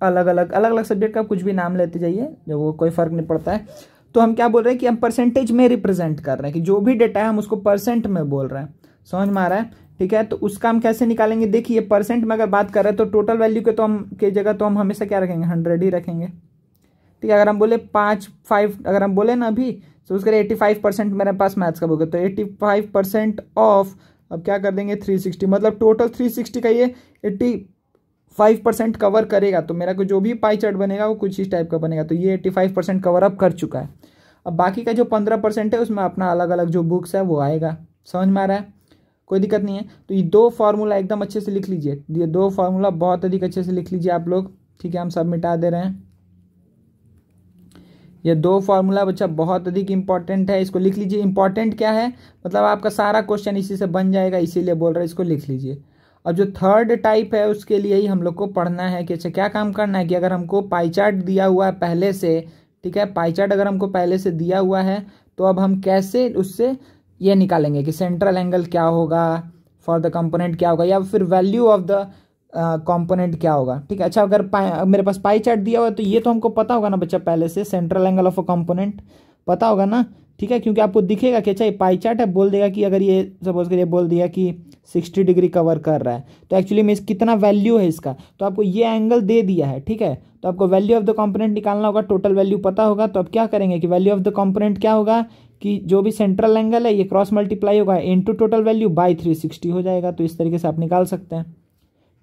अलग अलग सब्जेक्ट का कुछ भी नाम लेते जाइए, जो वो कोई फर्क नहीं पड़ता है। तो हम क्या बोल रहे हैं कि हम परसेंटेज में रिप्रेजेंट कर रहे हैं, कि जो भी डेटा है हम उसको परसेंट में बोल रहे हैं। समझ में आ रहा है, ठीक है। तो उसका हम कैसे निकालेंगे, देखिए परसेंट में अगर बात कर रहे हैं तो टोटल वैल्यू के तो हम के जगह तो हम हमेशा क्या रखेंगे, 100 ही रखेंगे। ठीक है, अगर हम बोले 5 अगर हम बोले ना अभी तो उसके लिए 85% मेरे पास मैथ्स का बुक है, तो 85% ऑफ, अब क्या कर देंगे 360, मतलब टोटल 360 का ये 85% कवर करेगा। तो मेरा को जो भी पाई चार्ट बनेगा वो कुछ इस टाइप का बनेगा। तो ये 85% कवर अप कर चुका है। अब बाकी का जो 15% है उसमें अपना अलग अलग जो बुक्स है वो आएगा। समझ में आ रहा है, कोई दिक्कत नहीं है। तो ये 2 फार्मूला एकदम अच्छे से लिख लीजिए, ये 2 फार्मूला बहुत अधिक अच्छे से लिख लीजिए आप लोग। ठीक है, हम सब मिटा दे रहे हैं। ये 2 फार्मूला बच्चा बहुत अधिक इंपॉर्टेंट है, इसको लिख लीजिए। इंपॉर्टेंट क्या है, मतलब आपका सारा क्वेश्चन इसी से बन जाएगा, इसीलिए बोल रहे हैं इसको लिख लीजिए। अब जो थर्ड टाइप है उसके लिए ही हम लोग को पढ़ना है कि अच्छा क्या काम करना है कि अगर हमको पाई चार्ट दिया हुआ है पहले से, ठीक है, पाई चार्ट अगर हमको पहले से दिया हुआ है तो अब हम कैसे उससे ये निकालेंगे कि सेंट्रल एंगल क्या होगा फॉर द कंपोनेंट क्या होगा, या फिर वैल्यू ऑफ द कंपोनेंट क्या होगा। ठीक है, अच्छा अगर मेरे पास पाई चार्ट दिया हुआ है तो ये तो हमको पता होगा ना बच्चा पहले से, central angle of a component पता होगा ना। ठीक है, क्योंकि आपको दिखेगा कि अच्छा ये पाई चार्ट है, बोल देगा कि अगर ये सपोज करिए बोल दिया कि 60 डिग्री कवर कर रहा है तो एक्चुअली में कितना वैल्यू है इसका, तो आपको ये एंगल दे दिया है। ठीक है, तो आपको वैल्यू ऑफ द कंपोनेंट निकालना होगा, टोटल वैल्यू पता होगा। तो अब क्या करेंगे कि वैल्यू ऑफ द कंपोनेंट क्या होगा कि जो भी सेंट्रल एंगल है ये क्रॉस मल्टीप्लाई होगा इनटू टोटल वैल्यू बाय 360 हो जाएगा। तो इस तरीके से आप निकाल सकते हैं।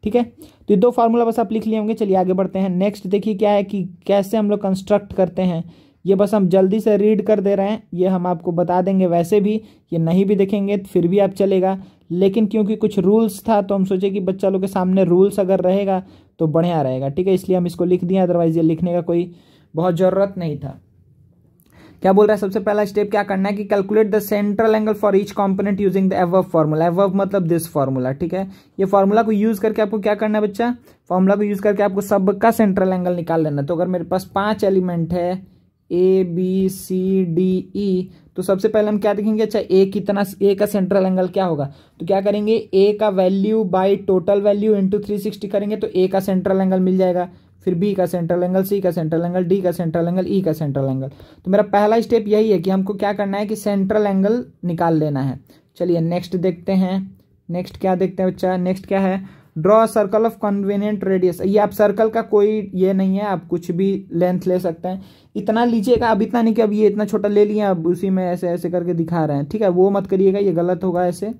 ठीक है, तो ये 2 फार्मूला बस आप लिख लिए होंगे। चलिए आगे बढ़ते हैं। नेक्स्ट देखिए क्या है कि कैसे हम लोग कंस्ट्रक्ट करते हैं, ये बस हम जल्दी से रीड कर दे रहे हैं, ये हम आपको बता देंगे। वैसे भी ये नहीं भी देखेंगे फिर भी आप चलेगा, लेकिन क्योंकि कुछ रूल्स था तो हम सोचे कि बच्चा लोग के सामने रूल्स अगर रहेगा तो बढ़िया रहेगा। ठीक है, इसलिए हम इसको लिख दिए, अदरवाइज ये लिखने का कोई बहुत ज़रूरत नहीं था। क्या बोल रहा है, सबसे पहला स्टेप क्या करना है कि calculate the central angle for each component using the above formula. Above मतलब दिस फार्मूला। ठीक है, ये फार्मूला को यूज करके आपको क्या करना है बच्चा, फार्मूला को यूज करके आपको सबका सेंट्रल एंगल निकाल लेना। तो अगर मेरे पास 5 एलिमेंट है A B C D E, तो सबसे पहले हम क्या देखेंगे, अच्छा ए कितना, ए का सेंट्रल एंगल क्या होगा, तो क्या करेंगे ए का value by total value into 360 करेंगे तो ए का सेंट्रल एंगल मिल जाएगा। फिर बी का सेंट्रल एंगल, सी का सेंट्रल एंगल, डी का सेंट्रल एंगल, ई का सेंट्रल एंगल। तो मेरा पहला स्टेप यही है कि हमको क्या करना है कि सेंट्रल एंगल निकाल लेना है। चलिए नेक्स्ट देखते हैं। नेक्स्ट क्या देखते हैं बच्चा, नेक्स्ट क्या है, draw circle of convenient radius. ये आप सर्कल का कोई ये नहीं है, आप कुछ भी लेंथ ले सकते हैं। इतना लीजिएगा, अब इतना नहीं कि अब ये इतना छोटा ले लिया अब उसी में ऐसे ऐसे करके दिखा रहे हैं। ठीक है, वो मत करिएगा, ये गलत होगा ऐसे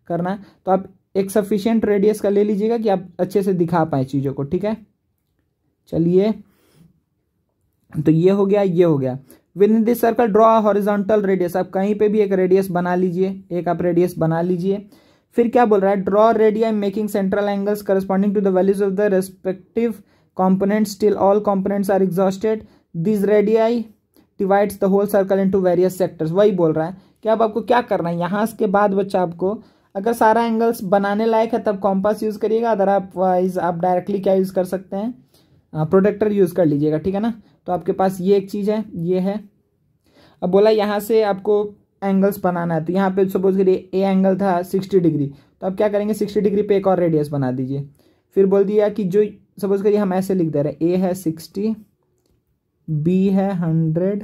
करना। तो आप एक सफिशिएंट रेडियस का ले लीजिएगा कि आप अच्छे से दिखा पाए चीज़ों को। ठीक है, चलिए तो ये हो गया, ये हो गया। With in this circle draw horizontal radius. आप कहीं पे भी एक रेडियस बना लीजिए, एक आप रेडियस बना लीजिए। फिर क्या बोल रहा है, draw radius making central angles corresponding to the values of the respective components till all components are exhausted. This radii divides the whole circle into various sectors. वही बोल रहा है कि अब आपको क्या करना है, यहाँ के बाद बच्चा आपको अगर सारा एंगल्स बनाने लायक है तब कॉम्पास यूज करिएगा, अदर आप डायरेक्टली क्या यूज कर सकते हैं, प्रोटेक्टर यूज कर लीजिएगा। ठीक है ना, तो आपके पास ये एक चीज है, ये है। अब बोला यहाँ से आपको एंगल्स बनाना है, तो यहाँ पे सपोज करिए ए एंगल था 60 डिग्री, तो आप क्या करेंगे 60 डिग्री पे एक और रेडियस बना दीजिए। फिर बोल दिया कि जो सपोज करिए हम ऐसे लिख दे रहे हैं, ए है 60, बी है 100,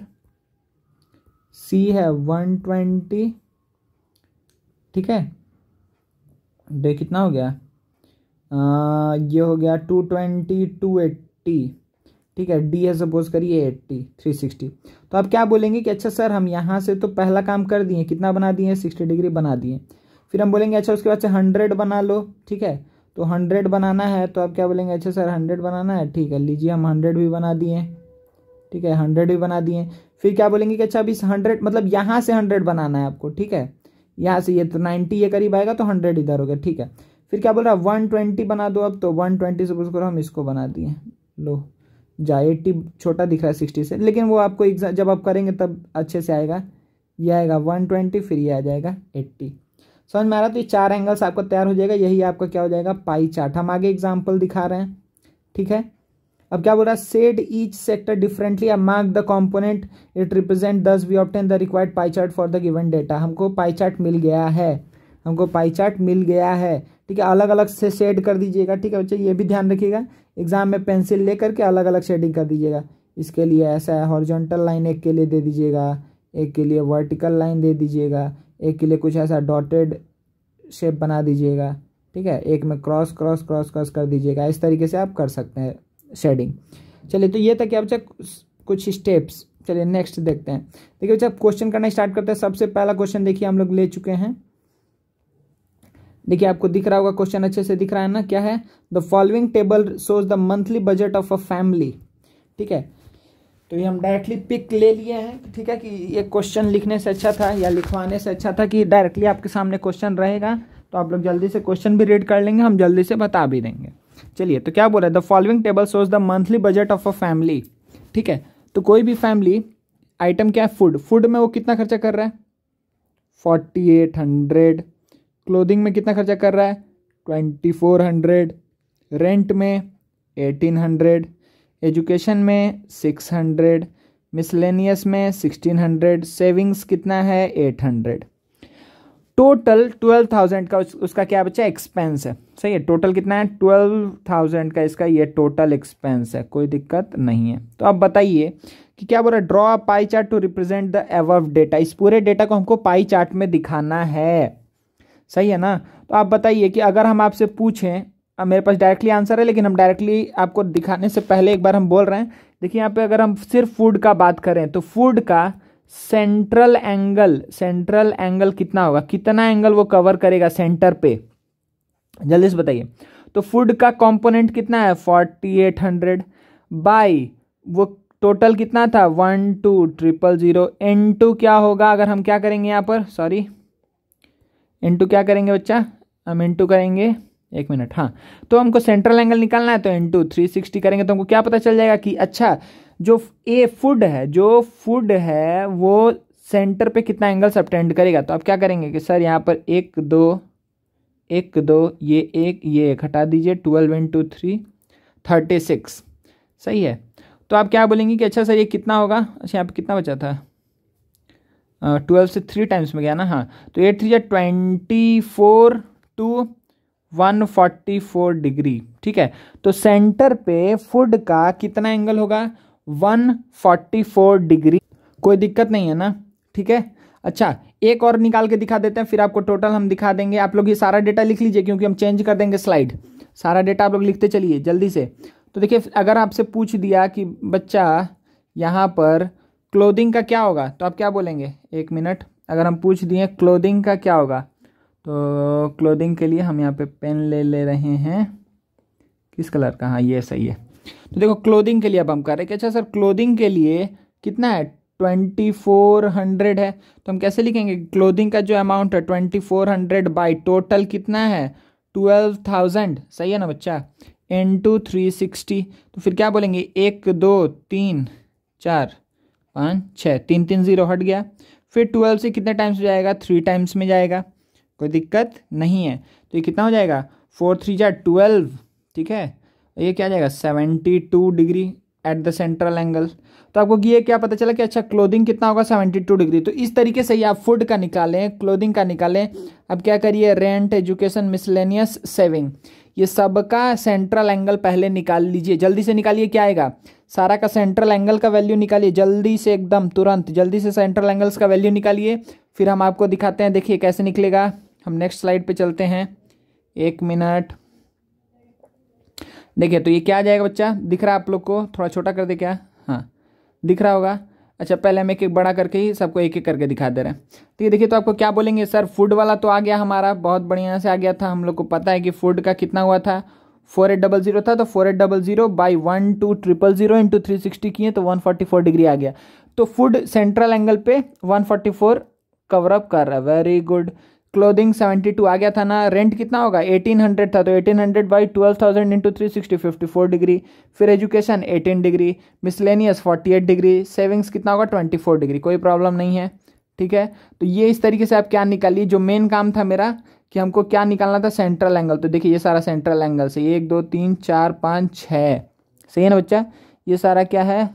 सी है 120। ठीक है, डे कितना हो गया, ये हो गया 220, 280। ठीक है, डी है सपोज करिए 80, 360। तो आप क्या बोलेंगे कि अच्छा सर हम यहाँ से तो पहला काम कर दिए, कितना बना दिए 60 डिग्री बना दिए। फिर हम बोलेंगे अच्छा उसके बाद से 100 बना लो। ठीक है, तो 100 बनाना है तो आप क्या बोलेंगे, अच्छा सर 100 बनाना है, ठीक है लीजिए हम 100 भी बना दिए। ठीक है, 100 भी बना दिए। फिर क्या बोलेंगे कि अच्छा अभी 100 मतलब यहाँ से 100 बनाना है आपको। ठीक है, यहाँ से ये तो 90 ये करीब आएगा तो 100 इधर हो गया। ठीक है, फिर क्या बोल रहा है 120 बना दो। अब तो 120 सपोज करो हम इसको बना दिए, लो जा 80 छोटा दिख रहा है 60 से, लेकिन वो आपको जब आप करेंगे तब अच्छे से आएगा। ये आएगा 120, फिर ये आ जाएगा 80। समझ में आ रहा, तो ये 4 एंगल्स आपका तैयार हो जाएगा, यही आपका क्या हो जाएगा पाई चार्ट। हम आगे एग्जाम्पल दिखा रहे हैं। ठीक है, अब क्या बोल रहा है, shade each sector differently and mark the component it represent, thus we obtain the required pie chart for the given data. हमको पाई चार्ट मिल गया है, हमको पाई चार्ट मिल गया है। ठीक है, अलग अलग से शेड कर दीजिएगा। ठीक है बच्चे, ये भी ध्यान रखिएगा एग्जाम में पेंसिल लेकर के अलग अलग शेडिंग कर दीजिएगा। इसके लिए ऐसा है, हॉरिजॉन्टल लाइन एक के लिए दे दीजिएगा, एक के लिए वर्टिकल लाइन दे दीजिएगा, एक के लिए कुछ ऐसा डॉटेड शेप बना दीजिएगा, ठीक है, एक में क्रॉस क्रॉस क्रॉस क्रॉस कर दीजिएगा। इस तरीके से आप कर सकते हैं शेडिंग। चलिए, तो ये था क्या बच्चा कुछ स्टेप्स। चलिए नेक्स्ट देखते हैं। देखिए बच्चा क्वेश्चन करना स्टार्ट करते हैं। सबसे पहला क्वेश्चन देखिए हम लोग ले चुके हैं। देखिए आपको दिख रहा होगा, क्वेश्चन अच्छे से दिख रहा है ना, क्या है, the following table shows the monthly budget of a family. ठीक है, तो ये हम डायरेक्टली पिक ले लिए हैं, ठीक है, कि ये क्वेश्चन लिखने से अच्छा था या लिखवाने से अच्छा था कि डायरेक्टली आपके सामने क्वेश्चन रहेगा, तो आप लोग जल्दी से क्वेश्चन भी रीड कर लेंगे, हम जल्दी से बता भी देंगे। चलिए, तो क्या बोल रहा है, the following table shows the monthly budget of a family. ठीक है, तो कोई भी फैमिली आइटम क्या है, फूड, फूड में वो कितना खर्चा कर रहा है 4800, क्लोथिंग में कितना खर्चा कर रहा है 2400, रेंट में 1800, एजुकेशन में 600, मिसलेनियस में 1600, सेविंग्स कितना है 800, टोटल 12,000 का उसका क्या बचा एक्सपेंस है। सही है, टोटल कितना है 12,000 का इसका ये टोटल एक्सपेंस है, कोई दिक्कत नहीं है। तो अब बताइए कि क्या बोल रहा है, draw a pie chart to represent the above data. इस पूरे डेटा को हमको पाई चार्ट में दिखाना है। सही है ना, तो आप बताइए कि अगर हम आपसे पूछें, अब मेरे पास डायरेक्टली आंसर है लेकिन हम डायरेक्टली आपको दिखाने से पहले एक बार हम बोल रहे हैं। देखिए यहाँ पे अगर हम सिर्फ फूड का बात करें तो फूड का सेंट्रल एंगल कितना होगा, कितना एंगल वो कवर करेगा सेंटर पे, जल्दी से बताइए। तो फूड का कंपोनेंट कितना है 4800 बाई वो टोटल कितना था 12,000 इनटू क्या होगा, अगर हम क्या करेंगे यहाँ पर, सॉरी इनटू क्या करेंगे बच्चा, हम इनटू करेंगे, एक मिनट, हाँ, तो हमको सेंट्रल एंगल निकालना है तो इनटू 360 करेंगे तो हमको क्या पता चल जाएगा कि अच्छा जो फूड है वो सेंटर पे कितना एंगल सबटेंड करेगा। तो आप क्या करेंगे कि सर यहाँ पर 1 2 ये एक हटा दीजिए, 12 इंटू 3 36। सही है, तो आप क्या बोलेंगे कि अच्छा सर ये कितना होगा, अच्छा यहाँ पे कितना बचा था 12 से 3 टाइम्स में गया ना, हाँ, तो 8 3 24 टू 144 डिग्री। ठीक है, तो सेंटर पे फूड का कितना एंगल होगा 144 डिग्री, कोई दिक्कत नहीं है ना। ठीक है, अच्छा एक और निकाल के दिखा देते हैं, फिर आपको टोटल हम दिखा देंगे। आप लोग ये सारा डेटा लिख लीजिए क्योंकि हम चेंज कर देंगे स्लाइड, सारा डेटा आप लोग लिखते चलिए जल्दी से। तो देखिए अगर आपसे पूछ दिया कि बच्चा यहाँ पर क्लोथिंग का क्या होगा तो आप क्या बोलेंगे, एक मिनट, अगर हम पूछ दिए क्लोथिंग का क्या होगा तो क्लोथिंग के लिए हम यहाँ पे पेन ले रहे हैं, किस कलर का, हाँ ये सही है। तो देखो क्लोथिंग के लिए अब हम कर रहे हैं कि अच्छा सर क्लोथिंग के लिए कितना है 2400 है, तो हम कैसे लिखेंगे, क्लोथिंग का जो अमाउंट है 2400 बाई टोटल कितना है 12,000। सही है ना बच्चा, इनटू 360, तो फिर क्या बोलेंगे 1 2 3 4 5 6, 3 3 0 हट गया, फिर 12 से कितने टाइम्स हो जाएगा 3 टाइम्स में जाएगा, कोई दिक्कत नहीं है। तो ये कितना हो जाएगा 4 3 12। ठीक है, ये क्या जाएगा 72 degree at the central angle. तो आपको ये क्या पता चला कि अच्छा क्लोथिंग कितना होगा 72 डिग्री। तो इस तरीके से ही आप फूड का निकालें, क्लोथिंग का निकालें। अब क्या करिए, रेंट, एजुकेशन, मिसलेनियस, सेविंग, ये सबका सेंट्रल एंगल पहले निकाल लीजिए, जल्दी से निकालिए, क्या आएगा, सारा का सेंट्रल एंगल का वैल्यू निकालिए जल्दी से, एकदम तुरंत जल्दी से सेंट्रल एंगल्स का वैल्यू निकालिए, फिर हम आपको दिखाते हैं। देखिए कैसे निकलेगा, हम नेक्स्ट स्लाइड पे चलते हैं, एक मिनट। देखिए तो ये क्या आ जाएगा बच्चा, दिख रहा है आप लोग को, थोड़ा छोटा कर दे क्या, हाँ दिख रहा होगा। अच्छा पहले हम एक एक बड़ा करके ही सबको एक एक करके दिखा दे रहे हैं। तो ये देखिए, तो आपको क्या बोलेंगे, सर फूड वाला तो आ गया हमारा, बहुत बढ़िया से आ गया था, हम लोग को पता है कि फूड का कितना हुआ था 4800 था, तो 4800 बाई 12,000 इंटू 360 किए तो 144 डिग्री आ गया। तो फूड सेंट्रल एंगल पे 144 कवर अप कर रहा है, वेरी गुड। क्लोथिंग 72 आ गया था ना, रेंट कितना होगा 1800 था, तो 1800 बाई 12,000 इंटू 360 54 डिग्री, फिर education 18 degree, miscellaneous 48 degree, savings कितना होगा 24 डिग्री, कोई प्रॉब्लम नहीं है। ठीक है, तो ये इस तरीके से आप क्या निकालिए, जो मेन काम था मेरा कि हमको क्या निकालना था सेंट्रल एंगल। तो देखिए ये सारा सेंट्रल एंगल से 1 2 3 4 5 6, सही है ना बच्चा, ये सारा क्या है,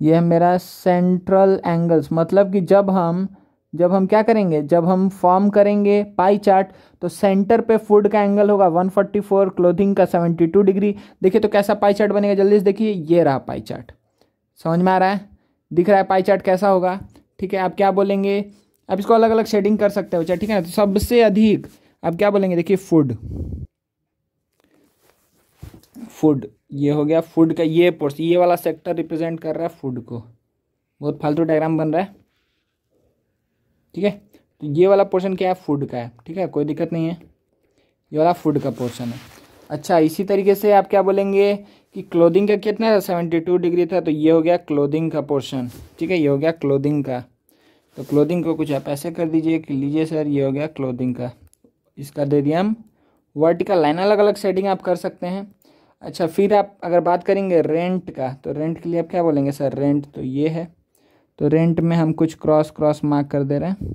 ये है मेरा सेंट्रल एंगल्स। मतलब कि जब हम क्या करेंगे, जब हम फॉर्म करेंगे पाई चार्ट तो सेंटर पे फूड का एंगल होगा 144, क्लोथिंग का 72 डिग्री। देखिए तो कैसा पाई चार्ट बनेगा, जल्दी से देखिए, ये रहा पाई चार्ट, समझ में आ रहा है, दिख रहा है पाई चार्ट कैसा होगा। ठीक है, आप क्या बोलेंगे आप इसको अलग अलग शेडिंग कर सकते हो बच्चा, ठीक है ना। तो सबसे अधिक आप क्या बोलेंगे, देखिए फूड, फूड ये हो गया, फूड का ये पोर्शन, ये वाला सेक्टर रिप्रेजेंट कर रहा है फूड को। बहुत फालतू डायग्राम बन रहा है, ठीक है। तो ये वाला पोर्शन क्या है, फूड का है, ठीक है, कोई दिक्कत नहीं है, ये वाला फूड का पोर्शन है। अच्छा, इसी तरीके से आप क्या बोलेंगे कि क्लोथिंग का कितना था, 72 डिग्री था, तो ये हो गया क्लोथिंग का पोर्शन, ठीक है, ये हो गया क्लोथिंग का। तो क्लोथिंग को कुछ आप ऐसे कर दीजिए कि लीजिए सर ये हो गया क्लोथिंग का, इसका दे दिया हम वर्टिकल लाइन, अलग अलग शेडिंग आप कर सकते हैं। अच्छा, फिर आप अगर बात करेंगे रेंट का, तो रेंट के लिए आप क्या बोलेंगे सर, रेंट तो ये है, तो रेंट में हम कुछ क्रॉस क्रॉस मार्क कर दे रहे हैं,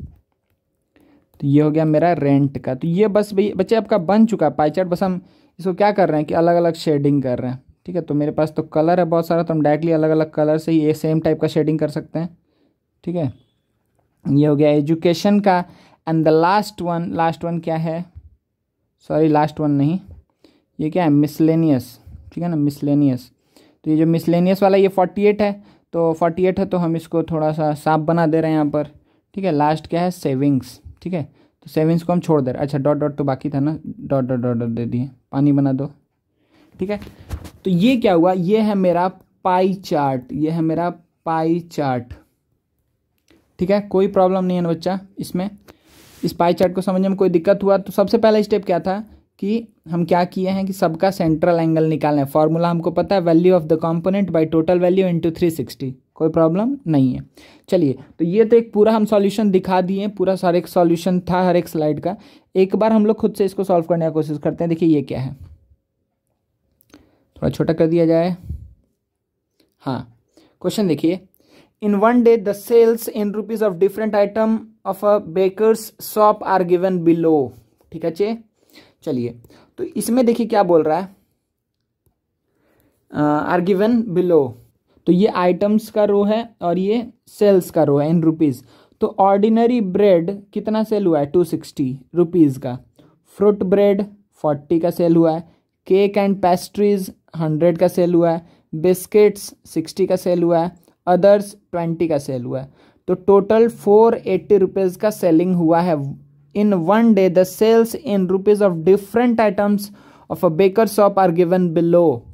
तो ये हो गया मेरा रेंट का। तो ये बस भाई बच्चे आपका बन चुका है पाई चार्ट, बस हम इसको क्या कर रहे हैं कि अलग अलग शेडिंग कर रहे हैं, ठीक है। तो मेरे पास तो कलर है बहुत सारा, तो हम डायरेक्टली अलग अलग कलर से ही ये सेम टाइप का शेडिंग कर सकते हैं, ठीक है। ये हो गया एजुकेशन का। एंड द लास्ट वन क्या है, सॉरी लास्ट वन नहीं, ये क्या है, मिसलेनियस, ठीक है ना, मिसलेनियस। तो ये जो मिसलेनियस वाला ये 48 है, तो 48 है, तो हम इसको थोड़ा सा साफ बना दे रहे हैं यहाँ पर, ठीक है। लास्ट क्या है, सेविंग्स, ठीक है, तो सेविंग्स को हम छोड़ दे रहे हैं। अच्छा, डॉट डॉट तो बाकी था ना, डॉट डॉट डॉट डॉट दे दिए, पानी बना दो, ठीक है। तो ये क्या हुआ, ये है मेरा पाई चार्ट, ये है मेरा पाई चार्ट, ठीक है। कोई प्रॉब्लम नहीं है ना बच्चा इसमें, इस पाई चार्ट को समझने में कोई दिक्कत हुआ तो सबसे पहला स्टेप क्या था कि हम क्या किए हैं कि सबका सेंट्रल एंगल निकालना है। फॉर्मूला हमको पता है, value of the component by total value into 360, कोई प्रॉब्लम नहीं है। चलिए, तो ये तो एक पूरा हम सॉल्यूशन दिखा दिए, पूरा सारा एक सॉल्यूशन था हर एक स्लाइड का। एक बार हम लोग खुद से इसको सॉल्व करने की कोशिश करते हैं। देखिए ये क्या है, थोड़ा छोटा कर दिया जाए। हाँ, क्वेश्चन देखिए, in one day the sales in rupees of different item of a baker's shop are given below, ठीक है। चलिए, तो इसमें देखिए क्या बोल रहा है, आर गिवन बिलो, तो ये आइटम्स का रो है और ये सेल्स का रो है इन रुपीज। तो ऑर्डिनरी ब्रेड कितना सेल हुआ है, 260 रुपीज का, फ्रूट ब्रेड 40 का सेल हुआ है, केक एंड पेस्ट्रीज 100 का सेल हुआ है, बिस्किट्स 60 का सेल हुआ है, अदर्स 20 का सेल हुआ है। तो टोटल 480 रुपीज़ का सेलिंग हुआ है। In one day the sales in rupees of different items of a baker shop are given below.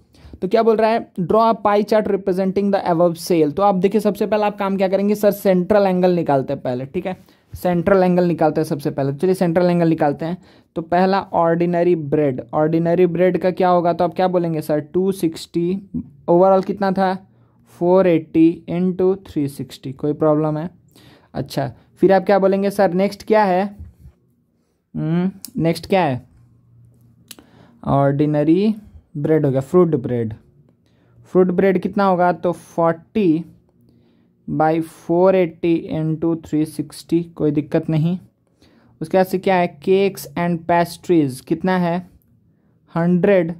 तो क्या बोल रहा है, draw a pie chart representing the above sale. तो आप देखिए सबसे पहले आप काम क्या करेंगे सर, सेंट्रल एंगल निकालते हैं पहले, ठीक है, सेंट्रल एंगल निकालते हैं सबसे पहले। चलिए सेंट्रल एंगल निकालते हैं। तो पहला ऑर्डिनरी ब्रेड, ऑर्डिनरी ब्रेड का क्या होगा, तो आप क्या बोलेंगे सर, 260, ओवरऑल कितना था 480 इंटू 360, कोई प्रॉब्लम है। अच्छा, फिर आप क्या बोलेंगे सर, नेक्स्ट क्या है, नेक्स्ट क्या है, ऑर्डिनरी ब्रेड हो गया, फ्रूट ब्रेड, फ्रूट ब्रेड कितना होगा, तो 40 बाई 480 इंटू 360, कोई दिक्कत नहीं। उसके बाद से क्या है, केक्स एंड पेस्ट्रीज कितना है, 100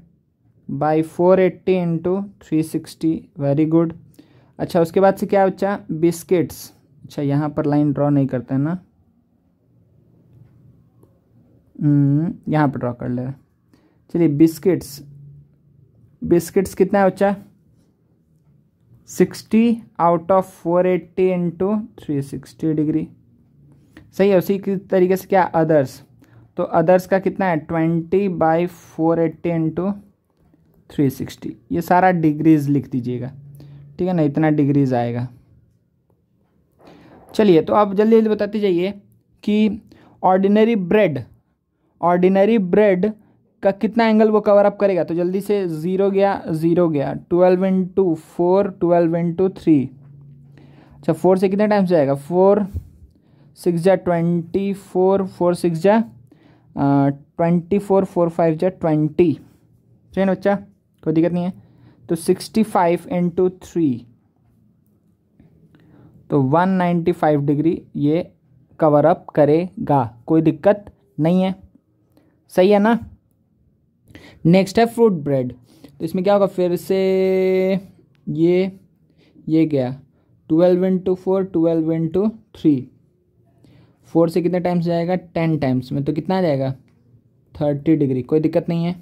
बाई 480 इंटू 360, वेरी गुड। अच्छा, उसके बाद से क्या है बच्चा, बिस्किट्स। अच्छा, यहाँ पर लाइन ड्रॉ नहीं करते हैं ना, यहाँ पर ड्रॉ कर ले। चलिए बिस्किट्स, बिस्किट्स कितना है बच्चा, 60 आउट ऑफ 480 इंटू 360 डिग्री, सही है। उसी की तरीके से क्या, अदर्स, तो अदर्स का कितना है, 20 बाई 480 इंटू 360, ये सारा डिग्रीज लिख दीजिएगा, ठीक है ना, इतना डिग्रीज आएगा। चलिए, तो आप जल्दी जल्दी बताते जाइए कि ऑर्डिनरी ब्रेड, ऑर्डिनरी ब्रेड का कितना एंगल वो कवर अप करेगा। तो जल्दी से 0 गया, 0 गया, 12 इंटू 4, 12 इंटू 3, अच्छा 4 से कितने टाइम्स जाएगा, 4 6 जा 24, 4 6 जा 24, 4 5 जा 20, सही ना बच्चा, कोई दिक्कत नहीं है। तो 65 इंटू 3, तो 195 डिग्री ये कवर अप करेगा, कोई दिक्कत नहीं है, सही है ना। नेक्स्ट है फ्रूट ब्रेड, तो इसमें क्या होगा, फिर से ये गया 12 इंटू 4, 12 इंटू 3, 4 से कितने टाइम्स जाएगा, 10 टाइम्स में, तो कितना आ जाएगा 30 डिग्री, कोई दिक्कत नहीं है।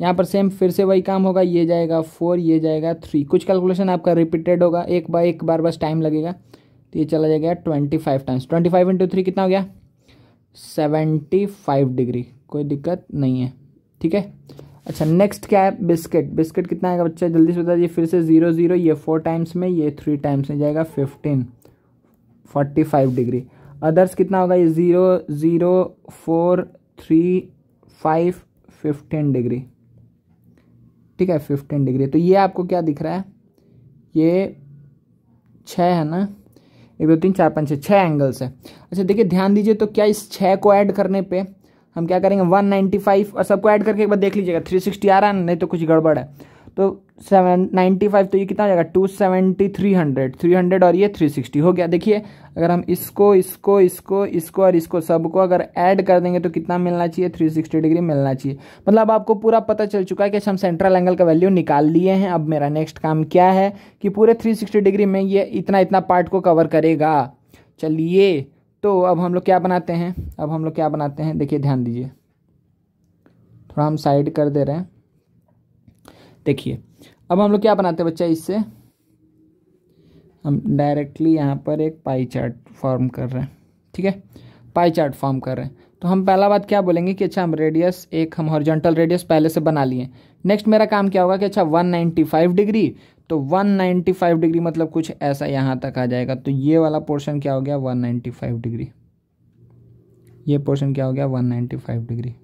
यहाँ पर सेम फिर से वही काम होगा, ये जाएगा 4, ये जाएगा 3, कुछ कैलकुलेशन आपका रिपीटेड होगा, एक बार बस टाइम लगेगा, तो ये चला जाएगा 25 टाइम्स, 25 इंटू 3 कितना हो गया 75 डिग्री, कोई दिक्कत नहीं है, ठीक है। अच्छा नेक्स्ट क्या है, बिस्किट। बिस्किट कितना आएगा बच्चा, जल्दी से बता दीजिए। फिर से 0 0, ये 4 टाइम्स में, ये 3 टाइम्स में जाएगा 15, 45 डिग्री। अदर्स कितना होगा, ये 0 0 4 3 5 15 डिग्री, ठीक है 15 डिग्री। तो ये आपको क्या दिख रहा है, ये 6 है ना, 1 2 3 4 5 6 एंगल्स है। अच्छा देखिए ध्यान दीजिए, तो क्या इस 6 को ऐड करने पे हम क्या करेंगे 195, और सबको ऐड करके एक बार देख लीजिएगा 360 आ रहा है, नहीं तो कुछ गड़बड़ है। तो 795, तो ये कितना हो जाएगा 270, 300 और ये 360 हो गया। देखिए अगर हम इसको इसको इसको इसको और इसको सबको अगर ऐड कर देंगे तो कितना मिलना चाहिए 360 डिग्री मिलना चाहिए। मतलब आपको पूरा पता चल चुका है कि हम सेंट्रल एंगल का वैल्यू निकाल लिए हैं। अब मेरा नेक्स्ट काम क्या है कि पूरे 360 डिग्री में ये इतना पार्ट को कवर करेगा। चलिए तो अब हम लोग क्या बनाते हैं, देखिए ध्यान दीजिए, थोड़ा हम साइड कर दे रहे हैं। देखिए अब हम लोग क्या बनाते हैं बच्चा, इससे हम डायरेक्टली यहाँ पर एक पाई चार्ट फॉर्म कर रहे हैं, ठीक है, पाई चार्ट फॉर्म कर रहे हैं। तो हम पहला बात क्या बोलेंगे कि अच्छा हम रेडियस, एक हम हॉरिजॉन्टल रेडियस पहले से बना लिए। नेक्स्ट मेरा काम क्या होगा कि अच्छा 195 डिग्री, तो 195 डिग्री मतलब कुछ ऐसा यहाँ तक आ जाएगा। तो ये वाला पोर्शन क्या हो गया 195 डिग्री, ये पोर्शन क्या हो गया 195 डिग्री।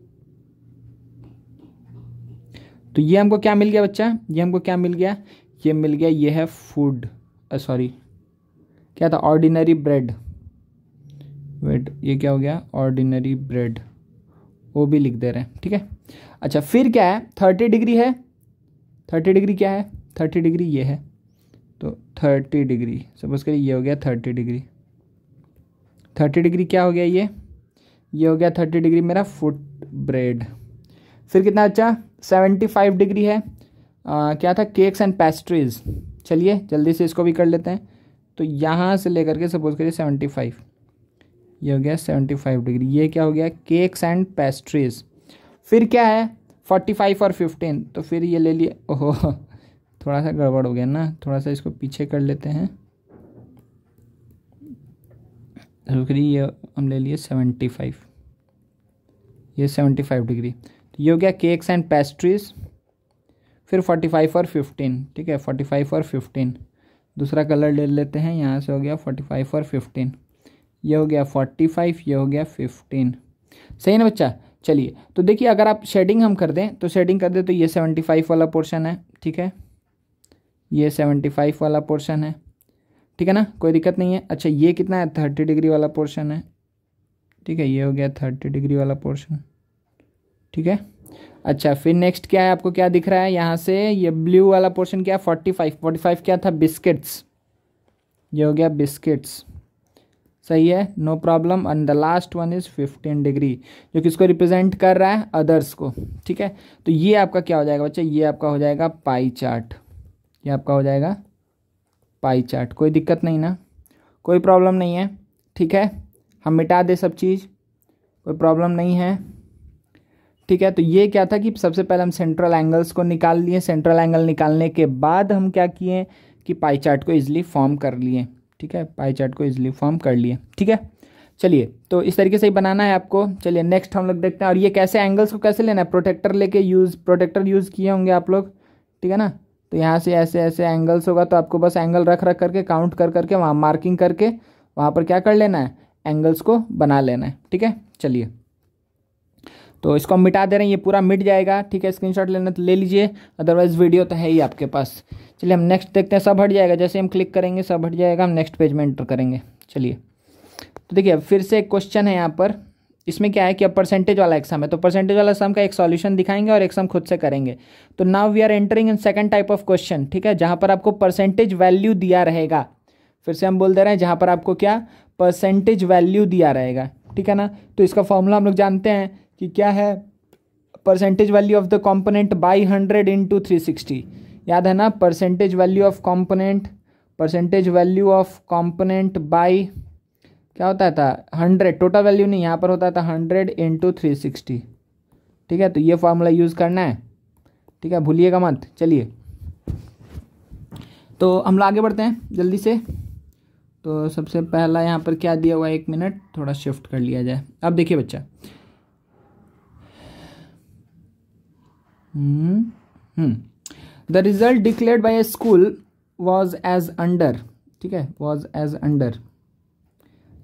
तो ये हमको क्या मिल गया बच्चा, ये हमको क्या मिल गया, ये मिल गया, ये है फूड, सॉरी क्या था, ऑर्डिनरी ब्रेड, वेट ये क्या हो गया ऑर्डिनरी ब्रेड, वो भी लिख दे रहे हैं, ठीक है। अच्छा फिर क्या है 30 डिग्री है, 30 डिग्री क्या है, 30 डिग्री ये है, तो 30 डिग्री सपोज करिए ये हो गया 30 डिग्री। 30 डिग्री क्या हो गया, ये हो गया 30 डिग्री मेरा फुट ब्रेड। फिर कितना अच्छा 75 डिग्री है, क्या था केक्स एंड पेस्ट्रीज। चलिए जल्दी से इसको भी कर लेते हैं। तो यहाँ से लेकर के सपोज करिए 75, ये हो गया 75 डिग्री, ये क्या हो गया केक्स एंड पेस्ट्रीज। फिर क्या है 45 और 15, तो फिर ये ले लिए, ओहो थोड़ा सा गड़बड़ हो गया ना, थोड़ा सा इसको पीछे कर लेते हैं। ये हम ले लिए 75, ये 75 डिग्री। तो ये हो गया केक्स एंड पेस्ट्रीज। फिर 45 और 15, ठीक है 45 और 15, दूसरा कलर ले लेते हैं, यहाँ से हो गया 45 और 15, ये हो गया 45, ये हो गया 15, सही है ना बच्चा। चलिए तो देखिए अगर आप शेडिंग हम कर दें तो तो ये 75 वाला पोर्शन है, ठीक है, ये 75 वाला पोर्शन है, ठीक है ना, कोई दिक्कत नहीं है। अच्छा ये कितना है 30 डिग्री वाला पोर्शन है, ठीक है, ये हो गया 30 डिग्री वाला पोर्शन, ठीक है। अच्छा फिर नेक्स्ट क्या है, आपको क्या दिख रहा है यहाँ से, ये ब्लू वाला पोर्शन क्या है 45 क्या था बिस्किट्स, ये हो गया बिस्किट्स, सही है no problem. And the last one is 15 degree जो किसको रिप्रेजेंट कर रहा है अदर्स को, ठीक है। तो ये आपका क्या हो जाएगा बच्चा, ये आपका हो जाएगा पाई चार्ट, ये आपका हो जाएगा पाई चार्ट, कोई दिक्कत नहीं ना, कोई प्रॉब्लम नहीं है, ठीक है, हम मिटा दे सब चीज़, कोई प्रॉब्लम नहीं है, ठीक है। तो ये क्या था कि सबसे पहले हम सेंट्रल एंगल्स को निकाल लिए, सेंट्रल एंगल निकालने के बाद हम क्या किए कि पाई चार्ट को इजीली फॉर्म कर लिए, ठीक है, पाई चार्ट को इजीली फॉर्म कर लिए, ठीक है। चलिए तो इस तरीके से ही बनाना है आपको। चलिए नेक्स्ट हम लोग देखते हैं, और ये कैसे एंगल्स को कैसे लेना है, प्रोटेक्टर प्रोटेक्टर यूज़ किए होंगे आप लोग, ठीक है ना। तो यहाँ से ऐसे ऐसे एंगल्स होगा, तो आपको बस एंगल रख करके काउंट कर करके वहाँ मार्किंग करके वहाँ पर क्या कर लेना है एंगल्स को बना लेना है, ठीक है। चलिए तो इसको हम मिटा दे रहे हैं, ये पूरा मिट जाएगा, ठीक है, स्क्रीनशॉट लेना तो ले लीजिए, अदरवाइज वीडियो तो है ही आपके पास। चलिए हम नेक्स्ट देखते हैं, सब हट जाएगा, जैसे हम क्लिक करेंगे सब हट जाएगा, हम नेक्स्ट पेज में एंटर करेंगे। चलिए तो देखिए फिर से एक क्वेश्चन है यहाँ पर, इसमें क्या है कि अब परसेंटेज वाला एग्जाम है, तो परसेंटेज वाला सम का एक सॉल्यूशन दिखाएंगे और एक सम खुद से करेंगे। तो now we are entering in second type of question, ठीक है, जहाँ पर आपको परसेंटेज वैल्यू दिया रहेगा। फिर से हम बोल दे रहे हैं जहाँ पर आपको क्या परसेंटेज वैल्यू दिया रहेगा, ठीक है ना। तो इसका फॉर्मूला हम लोग जानते हैं कि क्या है, percentage value of the component by 100 into 360, याद है ना, percentage value of component, percentage value of component by क्या होता था 100, टोटल वैल्यू नहीं, यहाँ पर होता था 100 इंटू 360, ठीक है। तो ये फॉर्मूला यूज़ करना है, ठीक है, भूलिएगा मत। चलिए तो हम लोग आगे बढ़ते हैं जल्दी से। तो सबसे पहला यहाँ पर क्या दिया हुआ है, 1 मिनट थोड़ा शिफ्ट कर लिया जाए। अब देखिए बच्चा, the result declared by a school was as under, ठीक है, वॉज एज अंडर।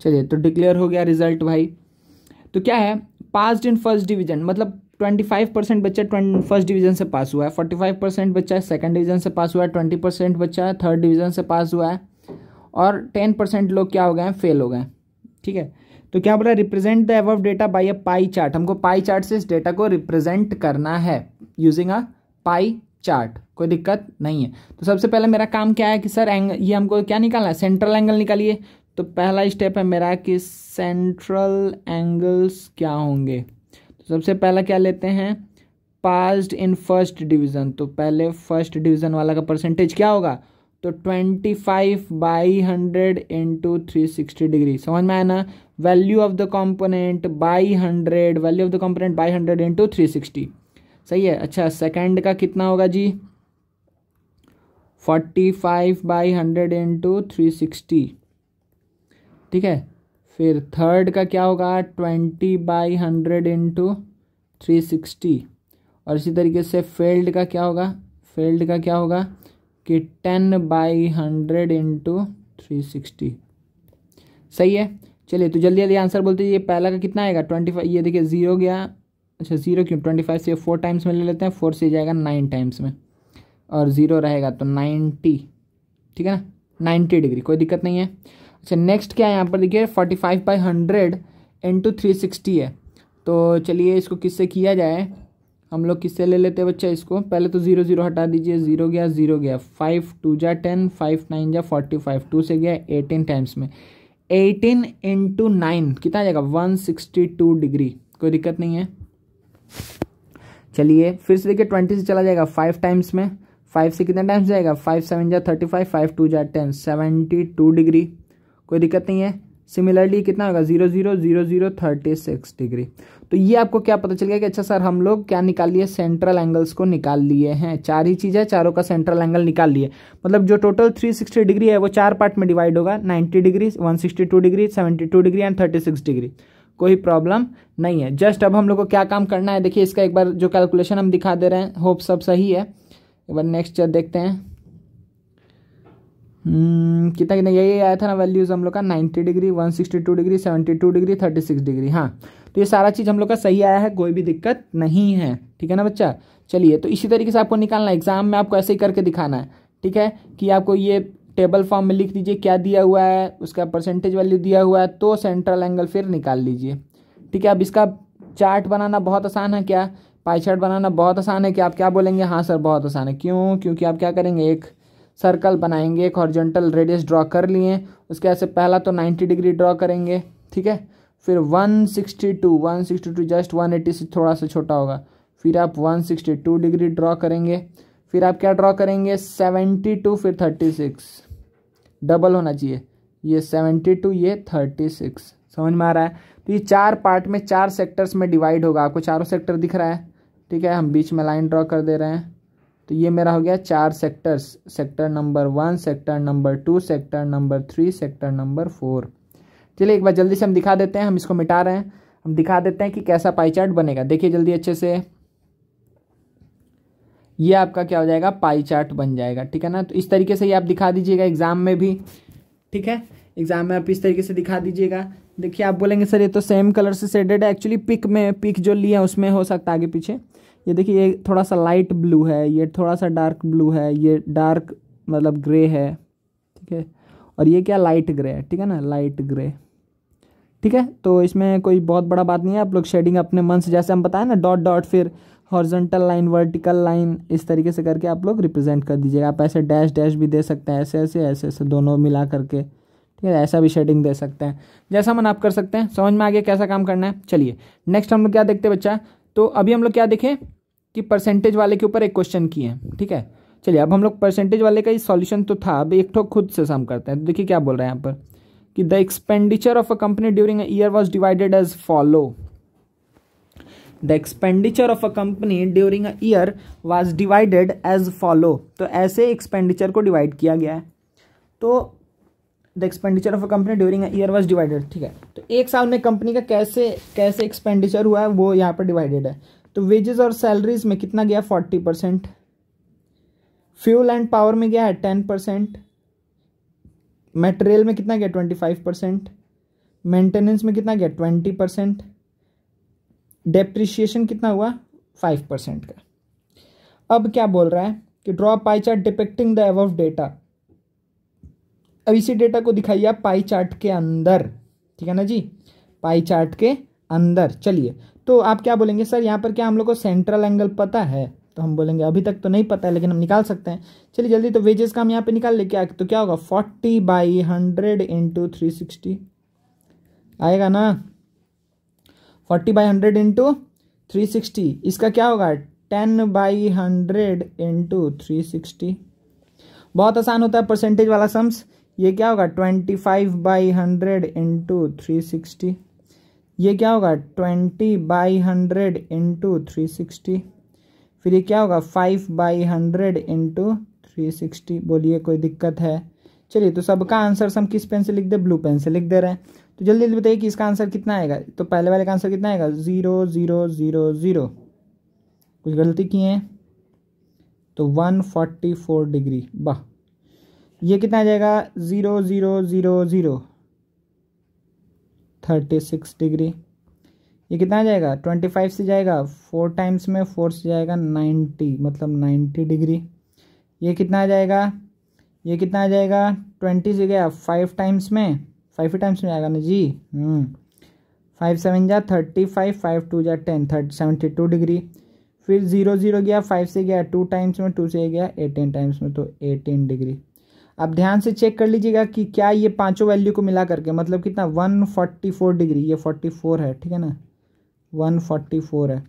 चलिए तो डिक्लेयर हो गया रिजल्ट भाई। तो क्या है, पास्ड इन फर्स्ट डिवीजन, मतलब 25% बच्चा फर्स्ट डिवीजन से पास हुआ है, 45% बच्चा सेकंड डिवीजन से पास हुआ है, 20% बच्चा थर्ड डिवीजन से पास हुआ है, और 10% लोग क्या हो गए हैं, फेल हो गए। ठीक है, तो क्या बोला, represent the above data bye a pie chart. हमको पाई चार्ट से इस डेटा को रिप्रेजेंट करना है यूजिंग अ पाई चार्ट, कोई दिक्कत नहीं है। तो सबसे पहले मेरा काम क्या है कि सर ये हमको क्या निकालना है, सेंट्रल एंगल निकालिए। तो पहला स्टेप है मेरा कि सेंट्रल एंगल्स क्या होंगे। तो सबसे पहला क्या लेते हैं, पास्ड इन फर्स्ट डिवीज़न। तो पहले फर्स्ट डिवीज़न वाला का परसेंटेज क्या होगा, तो 25/100 इंटू 360 डिग्री। समझ में आया ना, value of the component by 100, value of the component by 100 into 360। सही है। अच्छा, सेकंड का कितना होगा जी, 45/100 इंटू 360। ठीक है, फिर थर्ड का क्या होगा, 20/100 इंटू 360। और इसी तरीके से फेल्ड का क्या होगा, फेल्ड का क्या होगा कि 10/100 इंटू 360। सही है। चलिए तो जल्दी जल्दी आंसर बोलते हैं। ये पहला का कितना आएगा, 25, ये देखिए 0 गया। अच्छा 0 क्यों, 25 से 4 टाइम्स में ले लेते हैं, 4 से जाएगा 9 टाइम्स में, और 0 रहेगा तो 90। ठीक है ना, 90 डिग्री, कोई दिक्कत नहीं है। अच्छा नेक्स्ट क्या है यहाँ पर देखिए, 45/100 इंटू 360 है। तो चलिए इसको किससे किया जाए, हम लोग किससे ले लेते हैं बच्चा इसको, पहले तो 0 0 हटा दीजिए, 0 गया 0 गया, 5 2 जा 10, 5 9 जा 45, 2 से गया 18 टाइम्स में, 18 इंटू 9 कितना आ जाएगा, 162 डिग्री, कोई दिक्कत नहीं है। चलिए फिर से देखिए 20 से चला जाएगा 5 टाइम्स में, 5 से कितना टाइम्स जाएगा, 5 7 जा 35, 5 2 जा 10, 72 डिग्री, कोई दिक्कत नहीं है। सिमिलरली कितना होगा, 0 0 0 0 36 डिग्री। तो ये आपको क्या पता चल गया कि अच्छा सर हम लोग क्या निकाल लिए, सेंट्रल एंगल्स को निकाल लिए हैं। 4 ही चीज़ है, चारों का सेंट्रल एंगल निकाल लिए। मतलब जो टोटल 360 डिग्री है वो 4 पार्ट में डिवाइड होगा, 90 degree, 162 degree, 72 degree and 36 degree. कोई प्रॉब्लम नहीं है। जस्ट अब हम लोग को क्या काम करना है, देखिए इसका एक बार जो कैलकुलेशन हम दिखा दे रहे हैं, होप सब सही है। एक बार नेक्स्ट देखते हैं, कितना कितना यही आया था ना वैल्यूज हम लोग का, 90 डिग्री, 162 डिग्री, 72 डिग्री, 36 डिग्री। हाँ तो ये सारा चीज़ हम लोग का सही आया है, कोई भी दिक्कत नहीं है। ठीक है ना बच्चा। चलिए तो इसी तरीके से आपको निकालना है, एग्जाम में आपको ऐसे ही करके दिखाना है। ठीक है, कि आपको ये टेबल फॉर्म में लिख दीजिए क्या दिया हुआ है, उसका परसेंटेज वैल्यू दिया हुआ है, तो सेंट्रल एंगल फिर निकाल लीजिए। ठीक है, अब इसका चार्ट बनाना बहुत आसान है क्या, पाई चार्ट बनाना बहुत आसान है क्या, आप क्या बोलेंगे, हाँ सर बहुत आसान है। क्यों, क्योंकि आप क्या करेंगे, एक सर्कल बनाएंगे, एक हॉरिजॉन्टल रेडियस ड्रॉ कर लिए, उसके ऐसे पहला तो 90 डिग्री ड्रॉ करेंगे। ठीक है, फिर 162 जस्ट 180 से थोड़ा सा छोटा होगा, फिर आप 162 डिग्री ड्रॉ करेंगे, फिर आप क्या ड्रॉ करेंगे, 72, फिर 36, डबल होना चाहिए, ये 72 ये 36। समझ में आ रहा है। तो ये 4 पार्ट में 4 सेक्टर्स में डिवाइड होगा, आपको चारों सेक्टर दिख रहा है। ठीक है, हम बीच में लाइन ड्रॉ कर दे रहे हैं। तो ये मेरा हो गया 4 sectors, sector number 1, sector number 2, sector number 3, sector number 4। चलिए एक बार जल्दी से हम दिखा देते हैं, हम इसको मिटा रहे हैं, हम दिखा देते हैं कि कैसा पाई चार्ट बनेगा। देखिए जल्दी अच्छे से, ये आपका क्या हो जाएगा, पाई चार्ट बन जाएगा। ठीक है ना, तो इस तरीके से ये आप दिखा दीजिएगा एग्जाम में भी। ठीक है, एग्जाम में आप इस तरीके से दिखा दीजिएगा। देखिए आप बोलेंगे सर ये तो सेम कलर से शेडेड है, एक्चुअली पिक जो लिए हैं उसमें हो सकता है आगे पीछे। ये देखिए ये थोड़ा सा लाइट ब्लू है, ये थोड़ा सा डार्क ब्लू है, ये डार्क मतलब ग्रे है। ठीक है, और ये क्या लाइट ग्रे है। ठीक है ना, लाइट ग्रे। ठीक है, तो इसमें कोई बहुत बड़ा बात नहीं है, आप लोग शेडिंग अपने मन से, जैसे हम बताएं ना, डॉट डॉट, फिर हॉरिजॉन्टल लाइन, वर्टिकल लाइन, इस तरीके से करके आप लोग रिप्रेजेंट कर दीजिएगा। आप ऐसे डैश डैश भी दे सकते हैं, ऐसे ऐसे ऐसे ऐसे दोनों मिला करके। ठीक है, ऐसा भी शेडिंग दे सकते हैं, जैसा मन आप कर सकते हैं। समझ में आ गया कैसा काम करना है। चलिए नेक्स्ट हम लोग क्या देखते हैं बच्चा, तो अभी हम लोग क्या देखें कि परसेंटेज वाले के ऊपर एक क्वेश्चन किए हैं। ठीक है, चलिए अब हम लोग परसेंटेज वाले का ही सॉल्यूशन तो था, अब एक ठो खुद से सम करते हैं। तो देखिए क्या बोल रहे हैं यहाँ पर कि the expenditure of a company during a year was divided as follow. The expenditure of a company during a year was divided as follow. तो ऐसे एक्सपेंडिचर को डिवाइड किया गया है। तो the expenditure of a company during a year was divided. ठीक है, तो एक साल में कंपनी का कैसे कैसे एक्सपेंडिचर हुआ है वो यहाँ पर डिवाइडेड है। तो वेजेस और सैलरीज में कितना गया 40%, फ्यूल एंड पावर में गया है 10%, मटेरियल में कितना गया 25%, मेंटेनेंस में कितना गया 20%, डेप्रिशिएशन कितना हुआ 5% का। अब क्या बोल रहा है कि draw pie chart depicting the above data. अब इसी डेटा को दिखाइए आप पाई चार्ट के अंदर, ठीक है ना जी, पाई चार्ट के अंदर। चलिए, तो आप क्या बोलेंगे सर यहाँ पर क्या हम लोग को सेंट्रल एंगल पता है? तो हम बोलेंगे अभी तक तो नहीं पता है लेकिन हम निकाल सकते हैं। चलिए जल्दी, तो वेजेस का हम यहाँ पे निकाल ले। क्या तो क्या होगा 40/100 इंटू 360 आएगा ना, 40/100 इंटू 360। इसका क्या होगा 10/100 इंटू 360। बहुत आसान होता है परसेंटेज वाला सम्स। ये क्या होगा 25/100 इंटू 360। ये क्या होगा 20/100 इंटू 360। फिर ये क्या होगा 5/100 इंटू 360। बोलिए कोई दिक्कत है? चलिए, तो सबका आंसर हम किस पेन से लिख दे, ब्लू पेन से लिख दे रहे हैं। तो जल्दी जल्दी बताइए कि इसका आंसर कितना आएगा। तो पहले वाले का आंसर कितना आएगा 0 0 0 0। कुछ गलती किए हैं तो 144 डिग्री। वाह, ये कितना आ जाएगा 0 0 0 0 36 डिग्री। ये कितना आ जाएगा 25 से जाएगा 4 टाइम्स में, 4 से जाएगा 90, मतलब 90 डिग्री। ये कितना आ जाएगा, ये कितना आ जाएगा 20 से गया 5 टाइम्स में, 5 टाइम्स में आएगा ना जी। 5 7 जा 35, 5 2 जा 10, 72 डिग्री। फिर 0 0 गया 5 से गया 2 टाइम्स में, 2 से गया 18 टाइम्स में, तो 18 डिग्री। अब ध्यान से चेक कर लीजिएगा कि क्या ये पांचों वैल्यू को मिला करके मतलब कितना 144 डिग्री। ये 44 है, ठीक है ना, 144 है।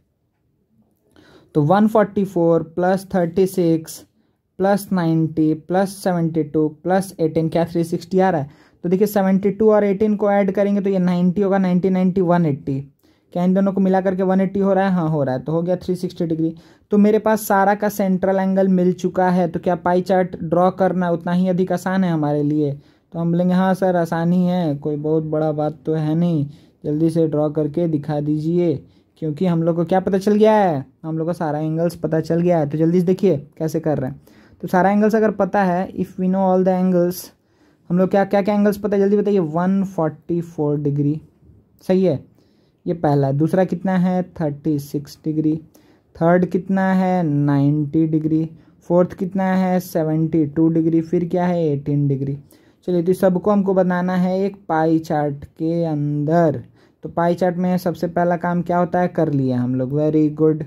तो 144 प्लस 36 प्लस 90 प्लस 72 प्लस 18 क्या 360 आ रहा है। तो देखिए 72 और 18 को ऐड करेंगे तो ये 90 होगा, 90 90 180। क्या इन दोनों को मिला करके 180 हो रहा है? हाँ हो रहा है, तो हो गया 360 डिग्री। तो मेरे पास सारा का सेंट्रल एंगल मिल चुका है। तो क्या पाई चार्ट ड्रॉ करना उतना ही अधिक आसान है हमारे लिए? तो हम बोलेंगे हाँ सर आसानी है, कोई बहुत बड़ा बात तो है नहीं, जल्दी से ड्रॉ करके दिखा दीजिए। क्योंकि हम लोग को क्या पता चल गया है, हम लोग को सारा एंगल्स पता चल गया है। तो जल्दी से देखिए कैसे कर रहे हैं। तो सारा एंगल्स अगर पता है, if we know all the angles, हम लोग क्या क्या क्या एंगल्स पता है जल्दी बताइए। 144 डिग्री सही है, ये पहला है। दूसरा कितना है 36 डिग्री। थर्ड कितना है 90 डिग्री। फोर्थ कितना है 72 डिग्री। फिर क्या है 18 डिग्री। चलिए, तो सबको हमको बनाना है एक पाई चार्ट के अंदर। तो पाई चार्ट में सबसे पहला काम क्या होता है कर लिया हम लोग, वेरी गुड।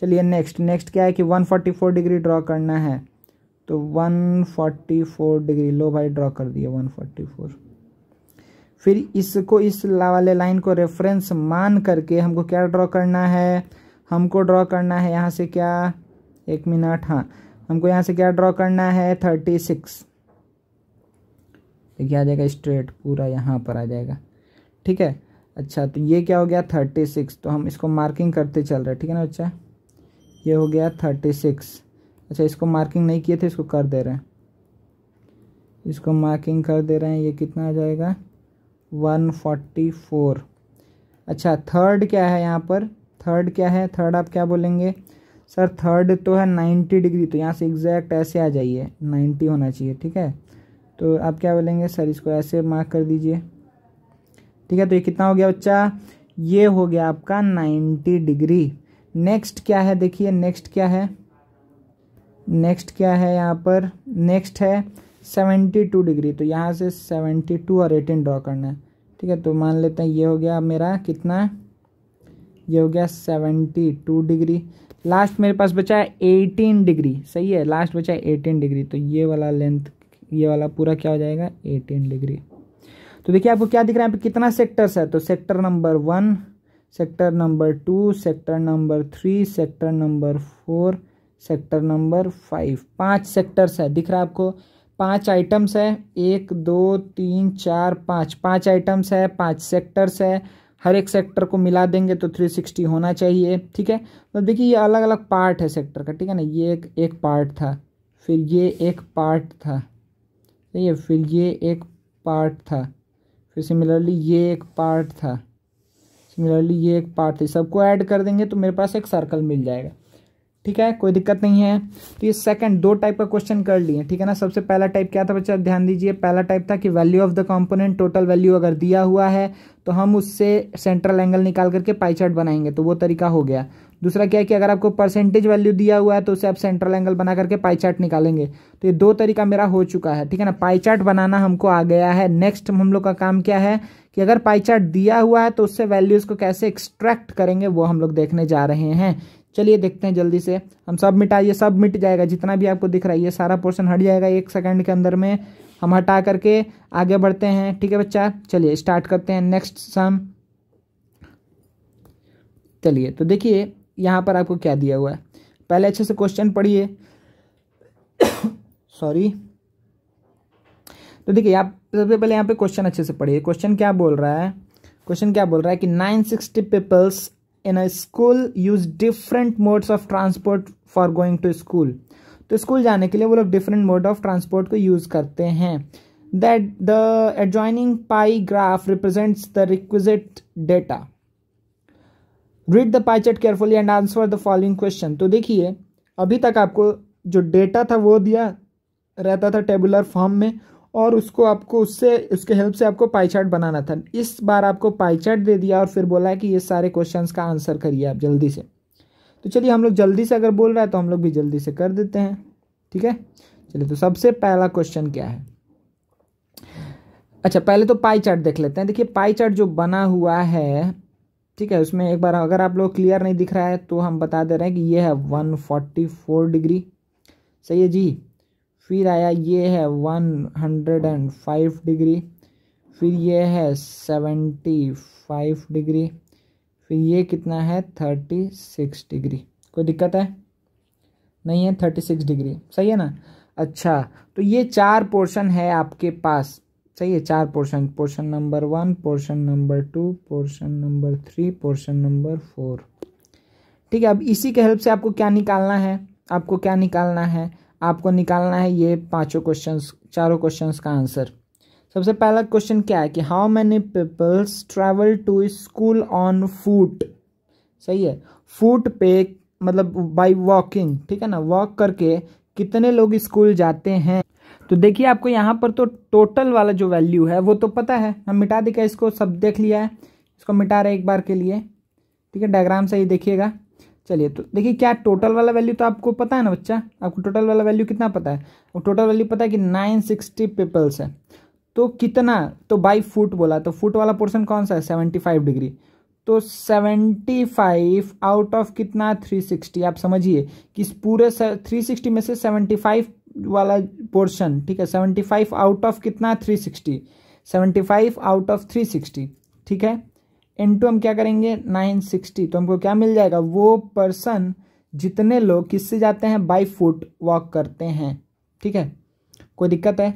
चलिए नेक्स्ट क्या है कि 144 डिग्री ड्रॉ करना है। तो 144 डिग्री, लो भाई ड्रॉ कर दिया 144। फिर इसको इस वाले लाइन को रेफरेंस मान करके हमको क्या ड्रॉ करना है, हमको ड्रॉ करना है यहाँ से क्या, एक मिनट, हाँ हमको यहाँ से क्या ड्रॉ करना है 36। देखिए आ जाएगा स्ट्रेट पूरा यहाँ पर आ जाएगा, ठीक है। अच्छा तो ये क्या हो गया 36, तो हम इसको मार्किंग करते चल रहे हैं, ठीक है ना बच्चा। ये हो गया 36। अच्छा इसको मार्किंग नहीं किए थे, इसको कर दे रहे हैं, इसको मार्किंग कर दे रहे हैं। ये कितना आ जाएगा 144। अच्छा थर्ड क्या है यहाँ पर, थर्ड क्या है, थर्ड आप क्या बोलेंगे सर, थर्ड तो है 90 डिग्री। तो यहाँ से एग्जैक्ट ऐसे आ जाइए, 90 होना चाहिए, ठीक है। तो आप क्या बोलेंगे सर, इसको ऐसे मार्क कर दीजिए, ठीक है। तो ये कितना हो गया बच्चा, ये हो गया आपका 90 डिग्री। नेक्स्ट क्या है देखिए, नेक्स्ट क्या है, नेक्स्ट क्या है यहाँ पर, नेक्स्ट है 72 डिग्री। तो यहाँ से 72 और 18 ड्रॉ करना है, ठीक है। तो मान लेते हैं ये हो गया मेरा कितना, ये हो गया 72 डिग्री। लास्ट मेरे पास बचा है 18 डिग्री, सही है, लास्ट बचा है 18 डिग्री। तो ये वाला लेंथ, ये वाला पूरा क्या हो जाएगा 18 डिग्री। तो देखिए आपको क्या दिख रहा है, यहाँ पे कितना सेक्टर्स है। तो sector number 1, sector number 2, sector number 3, sector number 4, sector number 5, 5 sectors है, दिख रहा है आपको। 5 आइटम्स है, 1 2 3 4 5, 5 आइटम्स है, 5 सेक्टर्स है। हर एक सेक्टर को मिला देंगे तो 360 होना चाहिए, ठीक है। तो देखिए ये अलग अलग पार्ट है सेक्टर का, ठीक है ना। ये एक पार्ट था, फिर ये एक पार्ट था, सही है, फिर ये एक पार्ट था, फिर सिमिलरली ये एक पार्ट था, सिमिलरली ये एक पार्ट थी, सबको ऐड कर देंगे तो मेरे पास एक सर्कल मिल जाएगा। ठीक है, कोई दिक्कत नहीं है। तो ये सेकंड दो टाइप का क्वेश्चन कर लिए, ठीक है ना। सबसे पहला टाइप क्या था बच्चा, ध्यान दीजिए। पहला टाइप था कि value of the component, total value अगर दिया हुआ है तो हम उससे सेंट्रल एंगल निकाल करके पाई चार्ट बनाएंगे, तो वो तरीका हो गया। दूसरा क्या है कि अगर आपको परसेंटेज वैल्यू दिया हुआ है तो उससे आप सेंट्रल एंगल बना करके पाई चार्ट निकालेंगे। तो ये दो तरीका मेरा हो चुका है, ठीक है ना। पाई चार्ट बनाना हमको आ गया है। नेक्स्ट हम लोग का काम क्या है कि अगर पाई चार्ट दिया हुआ है तो उससे वैल्यूज को कैसे एक्सट्रैक्ट करेंगे वो हम लोग देखने जा रहे हैं। चलिए देखते हैं जल्दी से। हम सब मिटाइए, सब मिट जाएगा, जितना भी आपको दिख रहा है ये सारा पोर्शन हट जाएगा 1 सेकंड के अंदर में। हम हटा करके आगे बढ़ते हैं, ठीक है बच्चा। चलिए स्टार्ट करते हैं नेक्स्ट सम। चलिए तो देखिए यहाँ पर आपको क्या दिया हुआ है, पहले अच्छे से क्वेश्चन पढ़िए। सॉरी। तो देखिए आप सबसे पहले यहाँ पे क्वेश्चन अच्छे से पढ़िए। क्वेश्चन क्या बोल रहा है, क्वेश्चन क्या बोल रहा है कि 960 peoples in a school use different modes of transport for going to school. तो स्कूल जाने के लिए वो लोग डिफरेंट मोड ऑफ ट्रांसपोर्ट को यूज करते हैं। That the adjoining pie graph represents the requisite data. Read the pie chart carefully and answer the following question. तो देखिए अभी तक आपको जो डेटा था वो दिया रहता था टेबुलर फॉर्म में, और उसको आपको उसके हेल्प से आपको पाई चार्ट बनाना था। इस बार आपको पाई चार्ट दे दिया और फिर बोला है कि ये सारे क्वेश्चंस का आंसर करिए आप जल्दी से। तो चलिए हम लोग जल्दी से, अगर बोल रहा है तो हम लोग भी जल्दी से कर देते हैं, ठीक है। चलिए तो सबसे पहला क्वेश्चन क्या है, अच्छा पहले तो पाई चार्ट देख लेते हैं। देखिए पाई चार्ट जो बना हुआ है, ठीक है, उसमें एक बार अगर आप लोग क्लियर नहीं दिख रहा है तो हम बता दे रहे हैं कि ये है 144 डिग्री, सही है जी। फिर आया ये है 105 डिग्री, फिर ये है 75 डिग्री, फिर ये कितना है 36 डिग्री। कोई दिक्कत है नहीं है, 36 डिग्री सही है ना। अच्छा तो ये 4 पोर्शन है आपके पास, सही है, 4 portion, portion number 1, portion number 2, portion number 3, portion number 4, ठीक है। अब इसी के हेल्प से आपको क्या निकालना है, आपको क्या निकालना है, आपको निकालना है ये पांचों क्वेश्चंस, चारों क्वेश्चंस का आंसर। सबसे पहला क्वेश्चन क्या है कि how many peoples travel to school on foot, सही है, फुट पे मतलब बाय वॉकिंग, ठीक है ना, वॉक करके कितने लोग स्कूल जाते हैं। तो देखिए आपको यहाँ पर तो टोटल वाला जो वैल्यू है वो तो पता है, हम मिटा देगा, इसको सब देख लिया है, इसको मिटा रहे एक बार के लिए, ठीक है, डायग्राम से ही देखिएगा। चलिए तो देखिए क्या टोटल वाला वैल्यू तो आपको पता है ना बच्चा, आपको टोटल वाला वैल्यू कितना पता है, वो टोटल वैल्यू पता है कि 960 पीपल्स है। तो कितना, तो बाई फुट बोला, तो फुट वाला पोर्शन कौन सा है 75 डिग्री, तो 75 आउट ऑफ कितना 360। आप समझिए कि इस पूरे 360 में से 75 वाला पोर्शन, ठीक है, 75 आउट ऑफ कितना 360, 75 आउट ऑफ 360, ठीक है, इनटू हम क्या करेंगे 960। तो हमको क्या मिल जाएगा, वो पर्सन जितने लोग किससे जाते हैं, बाई फुट वॉक करते हैं, ठीक है। कोई दिक्कत है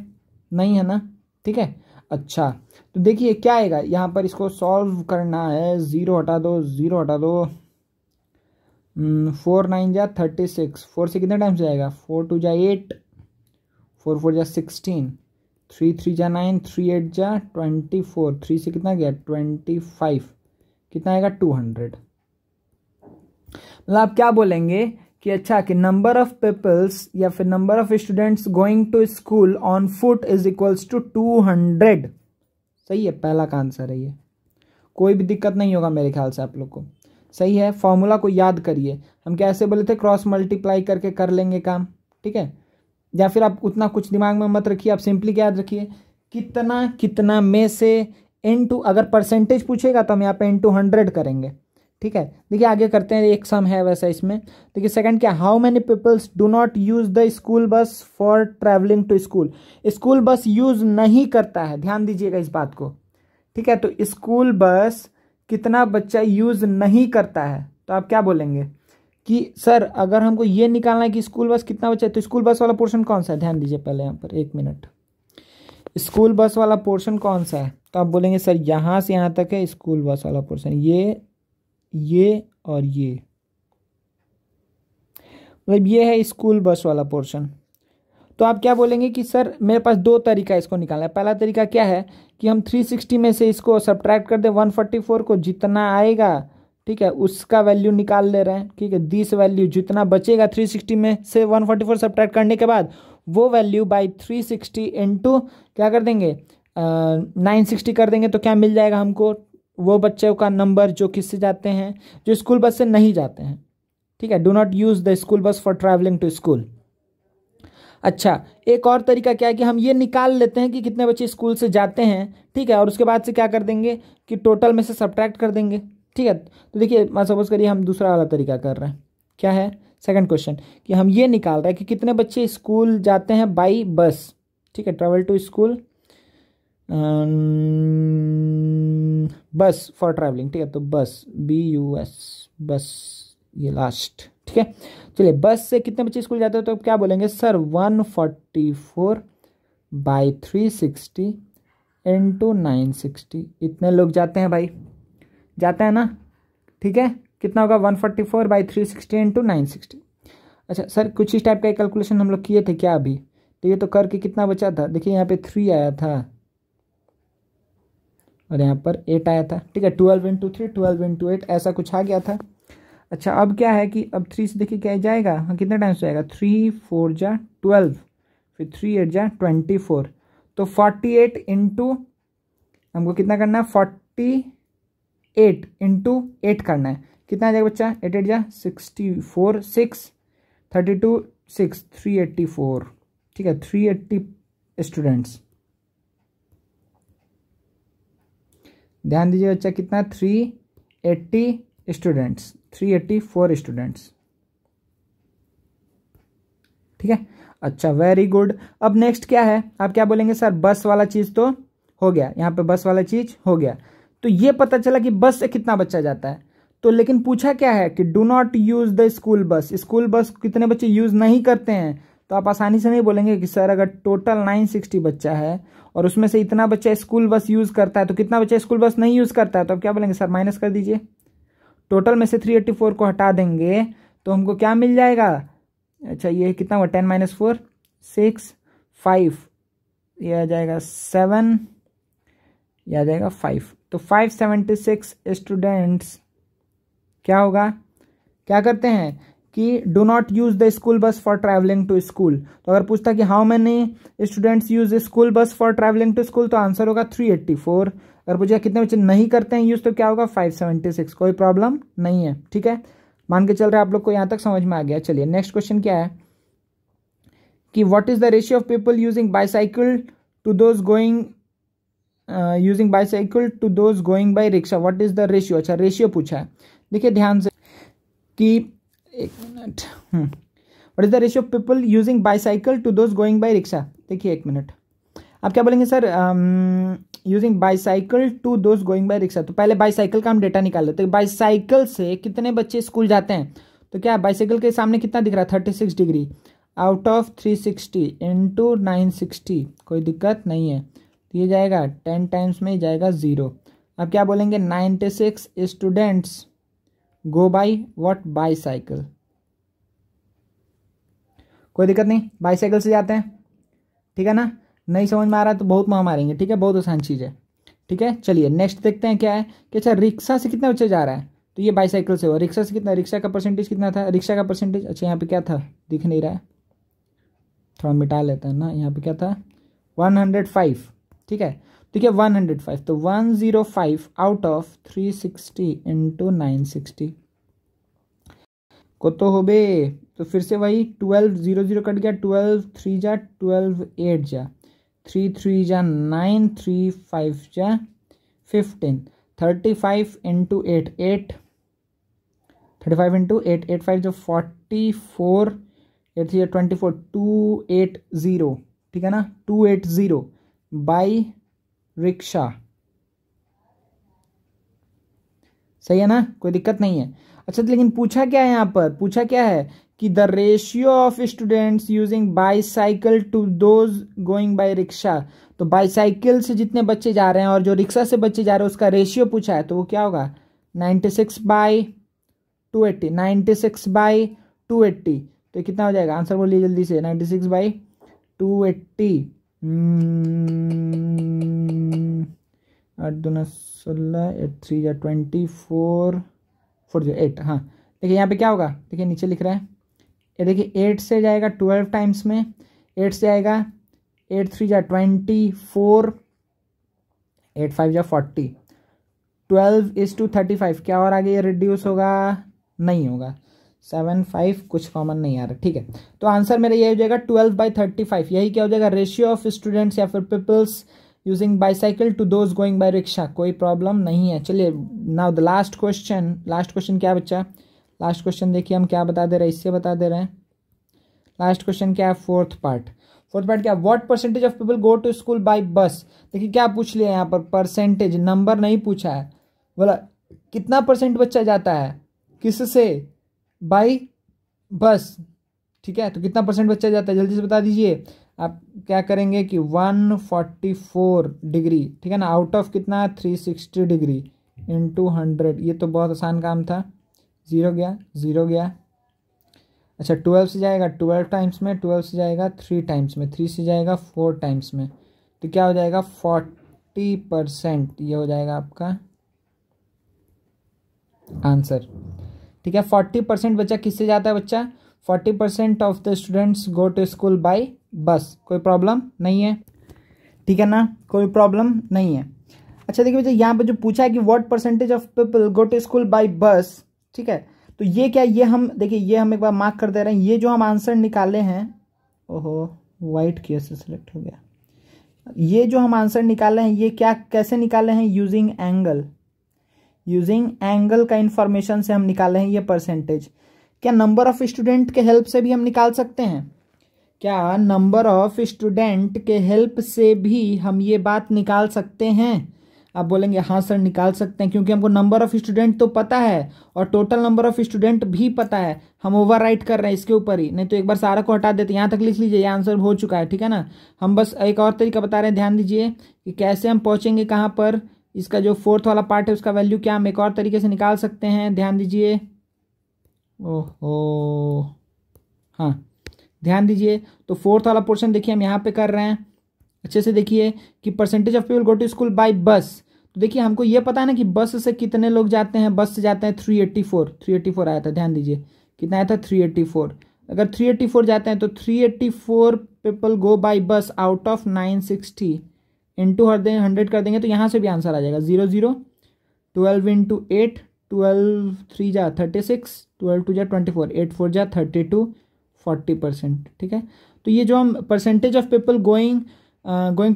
नहीं है ना, ठीक है। अच्छा तो देखिए क्या आएगा यहाँ पर, इसको सॉल्व करना है, 0 हटा दो, 0 हटा दो, 4 9 जा 36, 4 से कितने टाइम से जाएगा, 4 2 जा 8, 4 4 जा 16, 3 3 जा 9, 3 8 जा 24, 3 से कितना गया 25, कितना आएगा 200। मतलब आप क्या बोलेंगे कि अच्छा कि नंबर ऑफ पीपल्स या फिर number of students going to school on foot is equals to 200, सही है, पहला का आंसर है ये। कोई भी दिक्कत नहीं होगा मेरे ख्याल से आप लोग को, सही है। फॉर्मूला को याद करिए, हम कैसे बोले थे, क्रॉस मल्टीप्लाई करके कर लेंगे काम, ठीक है। या फिर आप उतना कुछ दिमाग में मत रखिए, आप सिंपली क्या याद रखिए, कितना कितना में से इनटू, अगर परसेंटेज पूछेगा तो हम यहाँ पे इनटू 100 करेंगे, ठीक है। देखिए आगे करते हैं, एक सम है वैसा इसमें। देखिए सेकंड क्या, how many peoples do not use the school bus for travelling to school. School bus use नहीं करता है, ध्यान दीजिएगा इस बात को, ठीक है। तो स्कूल बस कितना बच्चा यूज नहीं करता है, तो आप क्या बोलेंगे कि सर अगर हमको ये निकालना है कि स्कूल बस कितना बच्चा है, तो स्कूल बस वाला पोर्शन कौन सा है, ध्यान दीजिए पहले यहाँ पर 1 मिनट, स्कूल बस वाला पोर्शन कौन सा है, तो आप बोलेंगे सर यहाँ से यहाँ तक है स्कूल बस वाला पोर्शन, ये और ये, मतलब ये है स्कूल बस वाला पोर्शन। तो आप क्या बोलेंगे कि सर मेरे पास दो तरीका है इसको निकालना है। पहला तरीका क्या है कि हम 360 में से इसको सब्ट्रैक्ट कर दें 144 को, जितना आएगा ठीक है उसका वैल्यू निकाल ले रहे हैं। ठीक है, दिस वैल्यू जितना बचेगा 360 में से 144 सब्ट्रैक्ट करने के बाद वो वैल्यू बाई 360 इंटू क्या कर देंगे 960 कर देंगे, तो क्या मिल जाएगा हमको, वो बच्चों का नंबर जो किससे जाते हैं, जो स्कूल बस से नहीं जाते हैं। ठीक है, do not use the school bus for travelling to school. अच्छा, एक और तरीका क्या है कि हम ये निकाल लेते हैं कि कितने बच्चे स्कूल से जाते हैं। ठीक है, और उसके बाद से क्या कर देंगे कि टोटल में से सब्ट्रैक्ट कर देंगे। ठीक है, तो देखिए सपोज करिए हम दूसरा वाला तरीका कर रहे हैं, क्या है सेकंड क्वेश्चन, कि हम ये निकाल रहे हैं कि कितने बच्चे स्कूल जाते हैं बाई बस। ठीक है, travel to school bus for travelling. ठीक है, तो बस BUS बस, ये लास्ट। ठीक है, चलिए बस से कितने बच्चे स्कूल जाते हो, तो क्या बोलेंगे सर 144 बाई 360 इंटू 960, इतने लोग जाते हैं भाई, जाता है ना। ठीक है, कितना होगा 144 बाई 360 इंटू 960। अच्छा सर कुछ इस टाइप का कैलकुलेशन हम लोग किए थे क्या अभी, तो ये तो करके कितना बचा था, देखिए यहाँ पे 3 आया था और यहाँ पर 8 आया था। ठीक है, 12 इंटू 3 12 इंटू 8 ऐसा कुछ आ गया था। अच्छा अब क्या है कि अब 3 से देखिए क्या जाएगा, हाँ कितने टाइम्स जाएगा, 3 4 जा 12, फिर 3 8 जा 24, तो 48 इंटू हमको कितना करना है 48 इंटू 8 करना है, कितना आ जाएगा बच्चा 8 8 जा 64 6 32 6 384। ठीक है, 380 स्टूडेंट्स, ध्यान दीजिए बच्चा कितना 380 स्टूडेंट्स, 384 स्टूडेंट्स। ठीक है, अच्छा वेरी गुड। अब नेक्स्ट क्या है, आप क्या बोलेंगे सर बस वाला चीज तो हो गया, यहाँ पे बस वाला चीज हो गया, तो ये पता चला कि बस से कितना बच्चा जाता है, तो लेकिन पूछा क्या है कि do not use the school बस, स्कूल बस कितने बच्चे यूज नहीं करते हैं, तो आप आसानी से नहीं बोलेंगे कि सर अगर टोटल 960 बच्चा है और उसमें से इतना बच्चा स्कूल बस यूज करता है तो कितना बच्चा स्कूल बस नहीं यूज करता है, तो आप क्या बोलेंगे सर माइनस कर दीजिए, टोटल में से 384 को हटा देंगे तो हमको क्या मिल जाएगा, अच्छा ये कितना हुआ 10 माइनस 4 6 5, ये आ जाएगा 7, ये आ जाएगा 5, तो 576 स्टूडेंट्स क्या होगा, क्या करते हैं कि do not use the school bus for travelling to school. तो अगर पूछता कि how many students use school bus for travelling to school, तो आंसर होगा 384। अगर पूछा कितने बच्चे नहीं करते हैं यूज, तो क्या होगा 576, कोई प्रॉब्लम नहीं है। ठीक है, मान के चल रहे हैं आप लोग को यहां तक समझ में आ गया। चलिए नेक्स्ट क्वेश्चन क्या है कि what is the ratio of people using bicycle to those going by rickshaw, what is the ratio. अच्छा रेशियो पूछा है, देखिए ध्यान से कि एक minute, what is the ratio of people using bicycle to those going by rickshaw. देखिए एक मिनट, आप क्या बोलेंगे sir using bicycle to those going by rickshaw, तो पहले बाईसाइकिल का हम डेटा निकाल लेते हैं, बाईसाइकिल से कितने बच्चे स्कूल जाते हैं, तो क्या बाईसाइकिल के सामने कितना दिख रहा है 36 डिग्री आउट ऑफ 360 इंटू 960, कोई दिक्कत नहीं है, तो ये जाएगा 10 टाइम्स में जाएगा 0। अब क्या बोलेंगे 96 students go by what bicycle, कोई दिक्कत नहीं, बाईसाइकिल से जाते हैं। ठीक है ना, नहीं समझ में आ रहा है तो बहुत मार मारेंगे। ठीक है, बहुत आसान चीज़ है। ठीक है, चलिए नेक्स्ट देखते हैं क्या है कि अच्छा रिक्शा से कितना बच्चा जा रहा है, तो ये बाईसाइकिल से हो, रिक्शा से कितना, रिक्शा का परसेंटेज कितना था, रिक्शा का परसेंटेज, अच्छा यहाँ पे क्या था दिख नहीं रहा है, थोड़ा मिटा लेते हैं ना, यहाँ पे क्या था 105। ठीक है, ठीक है 105, तो 105 आउट ऑफ 360 इंटू 960 को तो हो बे, तो फिर से वही 12 0 0 कट गया, 12 3 जा 12 8 जा 3 3 जा 9 3 5 जा 15, 35 इंटू 8 8, 35 इंटू 8 8 5 जो 44, 8 3 24, 280। ठीक है ना, 280 बाई रिक्शा, सही है ना, कोई दिक्कत नहीं है। अच्छा लेकिन पूछा क्या है यहाँ पर, पूछा क्या है कि the ratio of students using bicycle to those going by rickshaw, तो बाईसाइकिल से जितने बच्चे जा रहे हैं और जो रिक्शा से बच्चे जा रहे हैं उसका रेशियो पूछा है, तो वो क्या होगा 96 बाई 280, 96 बाई 280, तो कितना हो जाएगा आंसर बोलिए जल्दी से, 96 बाई 280, 8 दूना 16, 8 3 जा 24, 48। हाँ देखिए यहाँ पे क्या होगा, देखिए नीचे लिख रहा है, ये देखिए 8 से जाएगा 12 टाइम्स में, 8 से आएगा 8 3 जा 24, 8 5 जा 40, 12:35। क्या और आगे ये रिड्यूस होगा, नहीं होगा, 7 5 कुछ कॉमन नहीं आ रहा। ठीक है, तो आंसर मेरा ये हो जाएगा 12/35। यही क्या हो जाएगा, रेशियो ऑफ स्टूडेंट्स या फिर peoples using bicycle to those going by rickshaw. कोई प्रॉब्लम नहीं है। चलिए नाउ द लास्ट क्वेश्चन क्या बच्चा, लास्ट क्वेश्चन देखिए हम क्या बता दे रहे हैं, इससे बता दे रहे हैं। लास्ट क्वेश्चन क्या है, फोर्थ पार्ट क्या, what percentage of people go to school by bus. देखिए क्या पूछ लिया यहाँ पर, परसेंटेज, नंबर नहीं पूछा है, बोला कितना परसेंट बच्चा जाता है किससे, बाय बस। ठीक है, तो कितना परसेंट बच्चा जाता है जल्दी से बता दीजिए। आप क्या करेंगे कि 144 डिग्री, ठीक है ना, आउट ऑफ कितना 360 डिग्री इंटू 100। ये तो बहुत आसान काम था, 0 गया। अच्छा 12 से जाएगा 12 टाइम्स में, 12 से जाएगा 3 टाइम्स में, 3 से जाएगा 4 टाइम्स में, तो क्या हो जाएगा 40%। ये हो जाएगा आपका आंसर। ठीक है, 40% बच्चा किससे जाता है बच्चा, 40% of the students go to school by bus. कोई प्रॉब्लम नहीं है, ठीक है ना, कोई प्रॉब्लम नहीं है। अच्छा देखिए बच्चा, यहाँ पे जो पूछा है कि what percentage of people go to school by bus, ठीक है, तो ये क्या, ये हम देखिए, ये हम एक बार मार्क कर दे रहे हैं। ये जो हम आंसर निकाले हैं, ओहो वाइट की से सिलेक्ट हो गया, ये जो हम आंसर निकाले हैं ये क्या, कैसे निकाले हैं, यूजिंग एंगल का इंफॉर्मेशन से हम निकाले हैं ये परसेंटेज। क्या नंबर ऑफ स्टूडेंट के हेल्प से भी हम निकाल सकते हैं, क्या नंबर ऑफ स्टूडेंट के हेल्प से भी हम ये बात निकाल सकते हैं। आप बोलेंगे हाँ सर निकाल सकते हैं, क्योंकि हमको नंबर ऑफ स्टूडेंट तो पता है और टोटल नंबर ऑफ स्टूडेंट भी पता है। हम ओवरराइट कर रहे हैं इसके ऊपर ही, नहीं तो एक बार सारा को हटा देते। यहाँ तक लिख लीजिए, ये आंसर हो चुका है, ठीक है ना। हम बस एक और तरीका बता रहे हैं, ध्यान दीजिए कि कैसे हम पहुंचेंगे कहाँ पर। इसका जो फोर्थ वाला पार्ट है उसका वैल्यू क्या हम एक और तरीके से निकाल सकते हैं, ध्यान दीजिए। ओहो हाँ ध्यान दीजिए, तो फोर्थ वाला पोर्शन देखिए हम यहाँ पे कर रहे हैं, अच्छे से देखिए कि percentage of people go to school by bus. तो देखिए हमको ये पता है ना कि बस से कितने लोग जाते हैं, बस से जाते हैं 384 आया था, ध्यान दीजिए कितना आया था 384। अगर 384 जाते हैं तो 384 people go bye bus out of 960 into 100 कर देंगे तो यहाँ से भी आंसर आ जाएगा 00। 12 इंटू 8, 12 3 जा 36, 12 2 जा 24, 8 4 जा 32, 40%। ठीक है, तो ये जो हम percentage of people going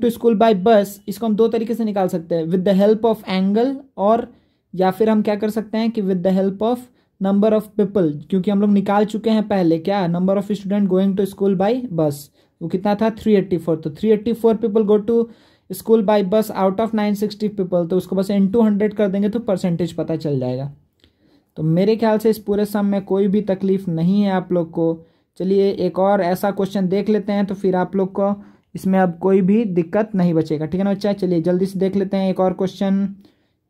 to school by bus, इसको हम दो तरीके से निकाल सकते हैं, with the help of angle, और या फिर हम क्या कर सकते हैं कि with the help of number of people, क्योंकि हम लोग निकाल चुके हैं पहले क्या, number of student going to school by bus, वो कितना था 384। तो 384 people go to school by bus out of 960 people, तो उसको बस इंटू 100 कर देंगे तो परसेंटेज पता चल जाएगा। तो मेरे ख्याल से इस पूरे सम में कोई भी तकलीफ नहीं है आप लोग को। चलिए एक और ऐसा क्वेश्चन देख लेते हैं, तो फिर आप लोग को इसमें अब कोई भी दिक्कत नहीं बचेगा, ठीक है ना बच्चा। चलिए जल्दी से देख लेते हैं एक और क्वेश्चन,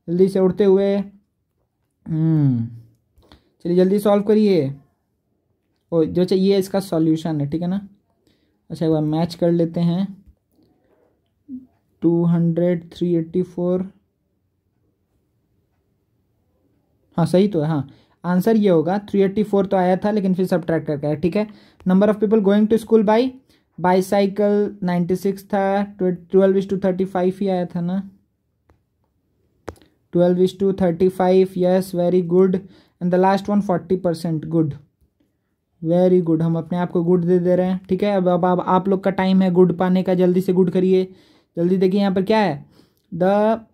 जल्दी से उड़ते हुए। चलिए जल्दी सॉल्व करिए। ओ जो चाहिए इसका सॉल्यूशन है, ठीक है ना। अच्छा एक बार मैच कर लेते हैं, 200 384, हाँ सही तो है, हाँ आंसर ये होगा 384 तो आया था लेकिन फिर सब्ट्रैक्ट करके आया, ठीक है। Number of people going to school by bicycle 96 था, 12:35 ही आया था ना, 12:35, yes very good. And the last one 40%, good, very good, हम अपने आप को गुड दे रहे हैं, ठीक है। अब आप लोग का टाइम है गुड पाने का, जल्दी से गुड करिए। जल्दी देखिए यहाँ पर क्या है, the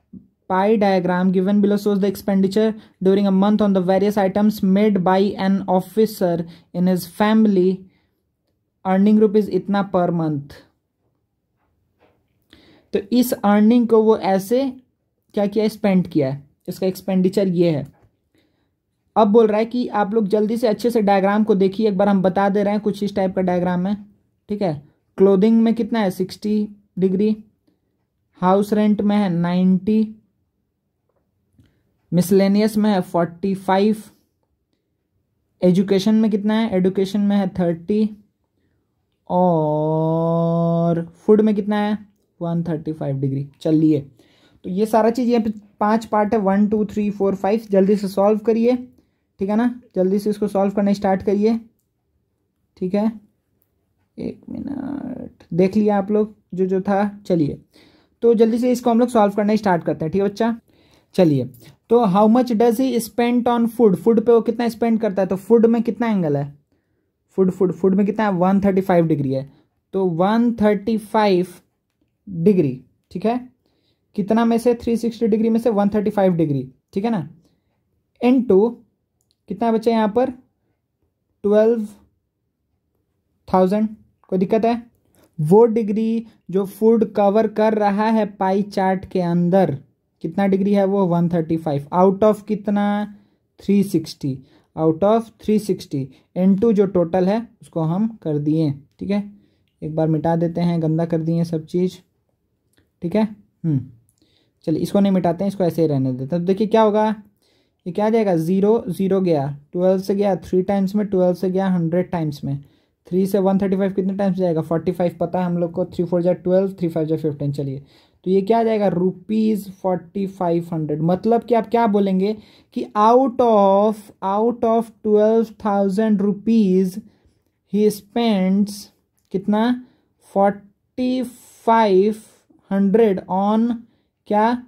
pie diagram given below shows the expenditure during a month on the various items made by an officer in his family earning rupees इतना per month। तो इस अर्निंग को वो ऐसे क्या किया, स्पेंड किया है, इसका एक्सपेंडिचर ये है। अब बोल रहा है कि आप लोग जल्दी से अच्छे से डायग्राम को देखिए, एक बार हम बता दे रहे हैं, कुछ इस टाइप का डायग्राम है, ठीक है। क्लोथिंग में कितना है 60 डिग्री, हाउस रेंट में है 90, मिसलेनियस में है 45, एजुकेशन में कितना है, एजुकेशन में है 30, और फूड में कितना है 135 डिग्री। चलिए तो ये सारा चीज़ यहाँ पे 5 पार्ट है, 1 2 3 4 5। जल्दी से सॉल्व करिए, ठीक है ना, जल्दी से इसको सॉल्व करना स्टार्ट करिए, ठीक है। 1 मिनट देख लिया आप लोग जो था। चलिए तो जल्दी से इसको हम लोग सॉल्व करना स्टार्ट करते हैं, ठीक है बच्चा। चलिए तो how much does he spend on food, food पे वो कितना स्पेंड करता है, तो फूड में कितना एंगल है, फूड में कितना है 135 डिग्री है, तो 135 डिग्री, ठीक है, कितना में से 360 डिग्री में से 135 डिग्री, ठीक है ना, इनटू कितना बचा यहाँ पर 12,000। कोई दिक्कत है, वो डिग्री जो फूड कवर कर रहा है पाई चार्ट के अंदर कितना डिग्री है वो 135 आउट ऑफ कितना 360, आउट ऑफ 360 इनटू जो टोटल है उसको हम कर दिए, ठीक है। एक बार मिटा देते हैं, गंदा कर दिए सब चीज़, ठीक है। चलिए इसको नहीं मिटाते हैं, इसको ऐसे ही रहने देते हैं। तो देखिए क्या होगा, ये क्या आ जाएगा 0 0 गया, 12 से गया 3 टाइम्स में, 12 से गया 100 टाइम्स में, 3 से 135 कितने टाइम्स जाएगा 45 पता है हम लोग को, 3 4 जा 12, 3 5 जा 15। चलिए तो ये क्या आ जाएगा ₹4500। मतलब कि आप क्या बोलेंगे कि out of 12,000 rupees he spends कितना 4500 ऑन क्या,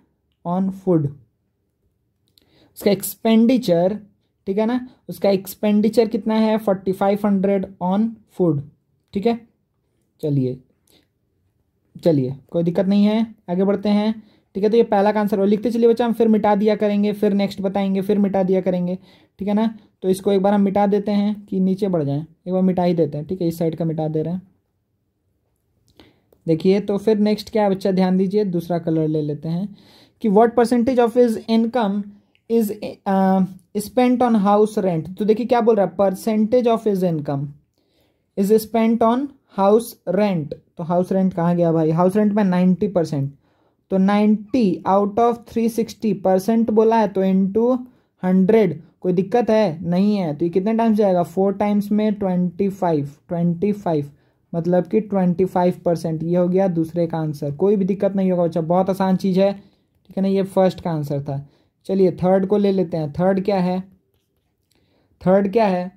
ऑन फूड। उसका एक्सपेंडिचर, ठीक है ना, उसका एक्सपेंडिचर कितना है 4500 ऑन फूड, ठीक है। चलिए कोई दिक्कत नहीं है, आगे बढ़ते हैं, ठीक है। तो ये पहला का आंसर हो, लिखते चलिए बच्चा, हम फिर मिटा दिया करेंगे, फिर नेक्स्ट बताएंगे, फिर मिटा दिया करेंगे, ठीक है ना। तो इसको एक बार हम मिटा देते हैं कि नीचे बढ़ जाए, एक बार मिटा ही देते हैं, ठीक है, इस साइड का मिटा दे रहे हैं। देखिए तो फिर नेक्स्ट क्या है बच्चा, ध्यान दीजिए, दूसरा कलर ले लेते हैं कि what percentage of his income is spent on house rent. तो देखिए क्या बोल रहा है, percentage of his income is spent on house rent. तो हाउस रेंट कहाँ गया भाई, हाउस रेंट में 90%, तो 90 आउट ऑफ 360% बोला है, तो इंटू 100। कोई दिक्कत है नहीं है, तो ये कितने टाइम्स जाएगा 4 टाइम्स में 25 मतलब कि 25%। ये हो गया दूसरे का आंसर, कोई भी दिक्कत नहीं होगा बच्चा, बहुत आसान चीज़ है, ठीक है ना। ये फर्स्ट का आंसर था। चलिए थर्ड को ले लेते हैं। थर्ड क्या है,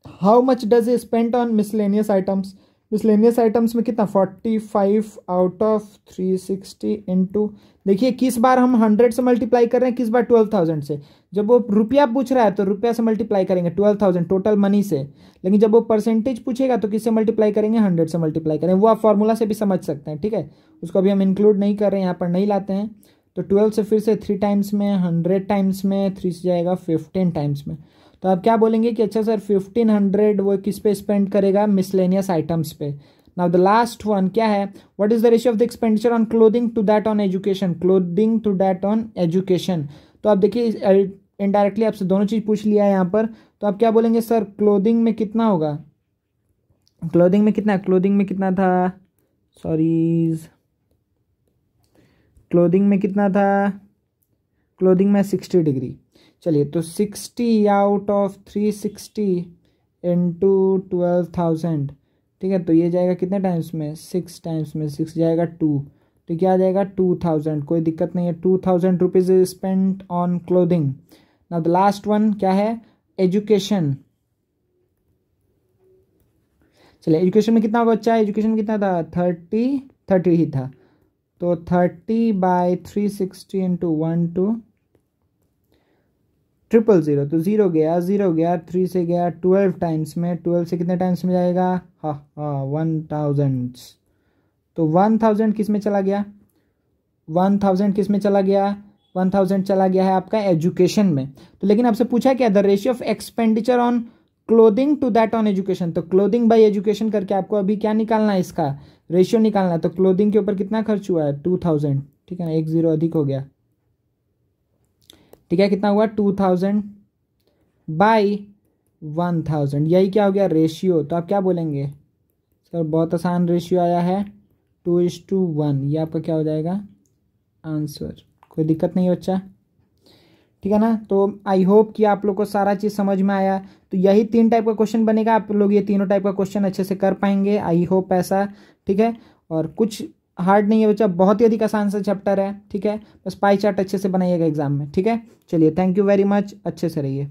how much does a spend on miscellaneous items. Miscellaneous items में कितना 45 आउट ऑफ 360 इंटू, देखिए किस बार हम 100 से मल्टीप्लाई कर रहे हैं, किस बार 12,000 से। जब वो रुपया पूछ रहा है तो रुपया से मल्टीप्लाई करेंगे 12,000 टोटल मनी से, लेकिन जब वो परसेंटेज पूछेगा तो किससे मल्टीप्लाई करेंगे 100 से मल्टीप्लाई करेंगे। वो आप फॉर्मूला से भी समझ सकते हैं, ठीक है, उसको अभी हम इंक्लूड नहीं कर रहे हैं, यहाँ पर नहीं लाते हैं। तो 12 से फिर से 3 टाइम्स में, 100 टाइम्स में, 3 से जाएगा 15 टाइम्स में। तो आप क्या बोलेंगे कि अच्छा सर 1500 वो किस पे स्पेंड करेगा, मिसलेनियस आइटम्स पे। नाउ द लास्ट वन क्या है, what is the ratio of the expenditure on clothing to that on education, clothing to that on education. तो आप देखिए इनडायरेक्टली आपसे दोनों चीज पूछ लिया है यहाँ पर, तो आप क्या बोलेंगे सर क्लोथिंग में कितना होगा, क्लोथिंग में कितना था, क्लोथिंग में 60 डिग्री। चलिए तो 60 आउट ऑफ 360 इंटू 12,000, ठीक है, तो ये जाएगा कितने टाइम्स में 6 टाइम्स में, 6 जाएगा 2, तो क्या आ जाएगा 2,000। कोई दिक्कत नहीं है, 2,000 rupees spend on clothing. Now the last one क्या है, एजुकेशन। चलिए एजुकेशन में कितना होगा बच्चा, एजुकेशन में कितना था 30 ही था, तो 30/360 इंटू 1,2,000, तो 0 गया 3 से गया 12 टाइम्स में, 12 से कितने टाइम्स में जाएगा 1,000। तो 1,000 किस में चला गया, 1,000 किस में चला गया, 1,000 चला गया है आपका एजुकेशन में। तो लेकिन आपसे पूछा क्या, the ratio of expenditure on clothing to that on education. तो क्लोथिंग बाई एजुकेशन करके आपको अभी क्या निकालना है, इसका रेशियो निकालना है। तो क्लोथिंग के ऊपर कितना खर्च हुआ है 2,000, ठीक है ना, 1 0 अधिक हो गया, ठीक है, कितना हुआ 2,000 बाई 1,000, यही क्या हो गया रेशियो। तो आप क्या बोलेंगे सर, बहुत आसान रेशियो आया है 2:1, ये आपका क्या हो जाएगा आंसर। कोई दिक्कत नहीं है बच्चा, ठीक है ना। तो आई होप कि आप लोग को सारा चीज़ समझ में आया। तो यही 3 टाइप का क्वेश्चन बनेगा, आप लोग ये तीनों टाइप का क्वेश्चन अच्छे से कर पाएंगे, आई होप ऐसा। ठीक है, और कुछ हार्ड नहीं है बच्चा, बहुत ही अधिक आसान सा चैप्टर है। ठीक है, बस पाई चार्ट अच्छे से बनाइएगा एग्जाम में। ठीक है, चलिए थैंक यू वेरी मच, अच्छे से रहिए।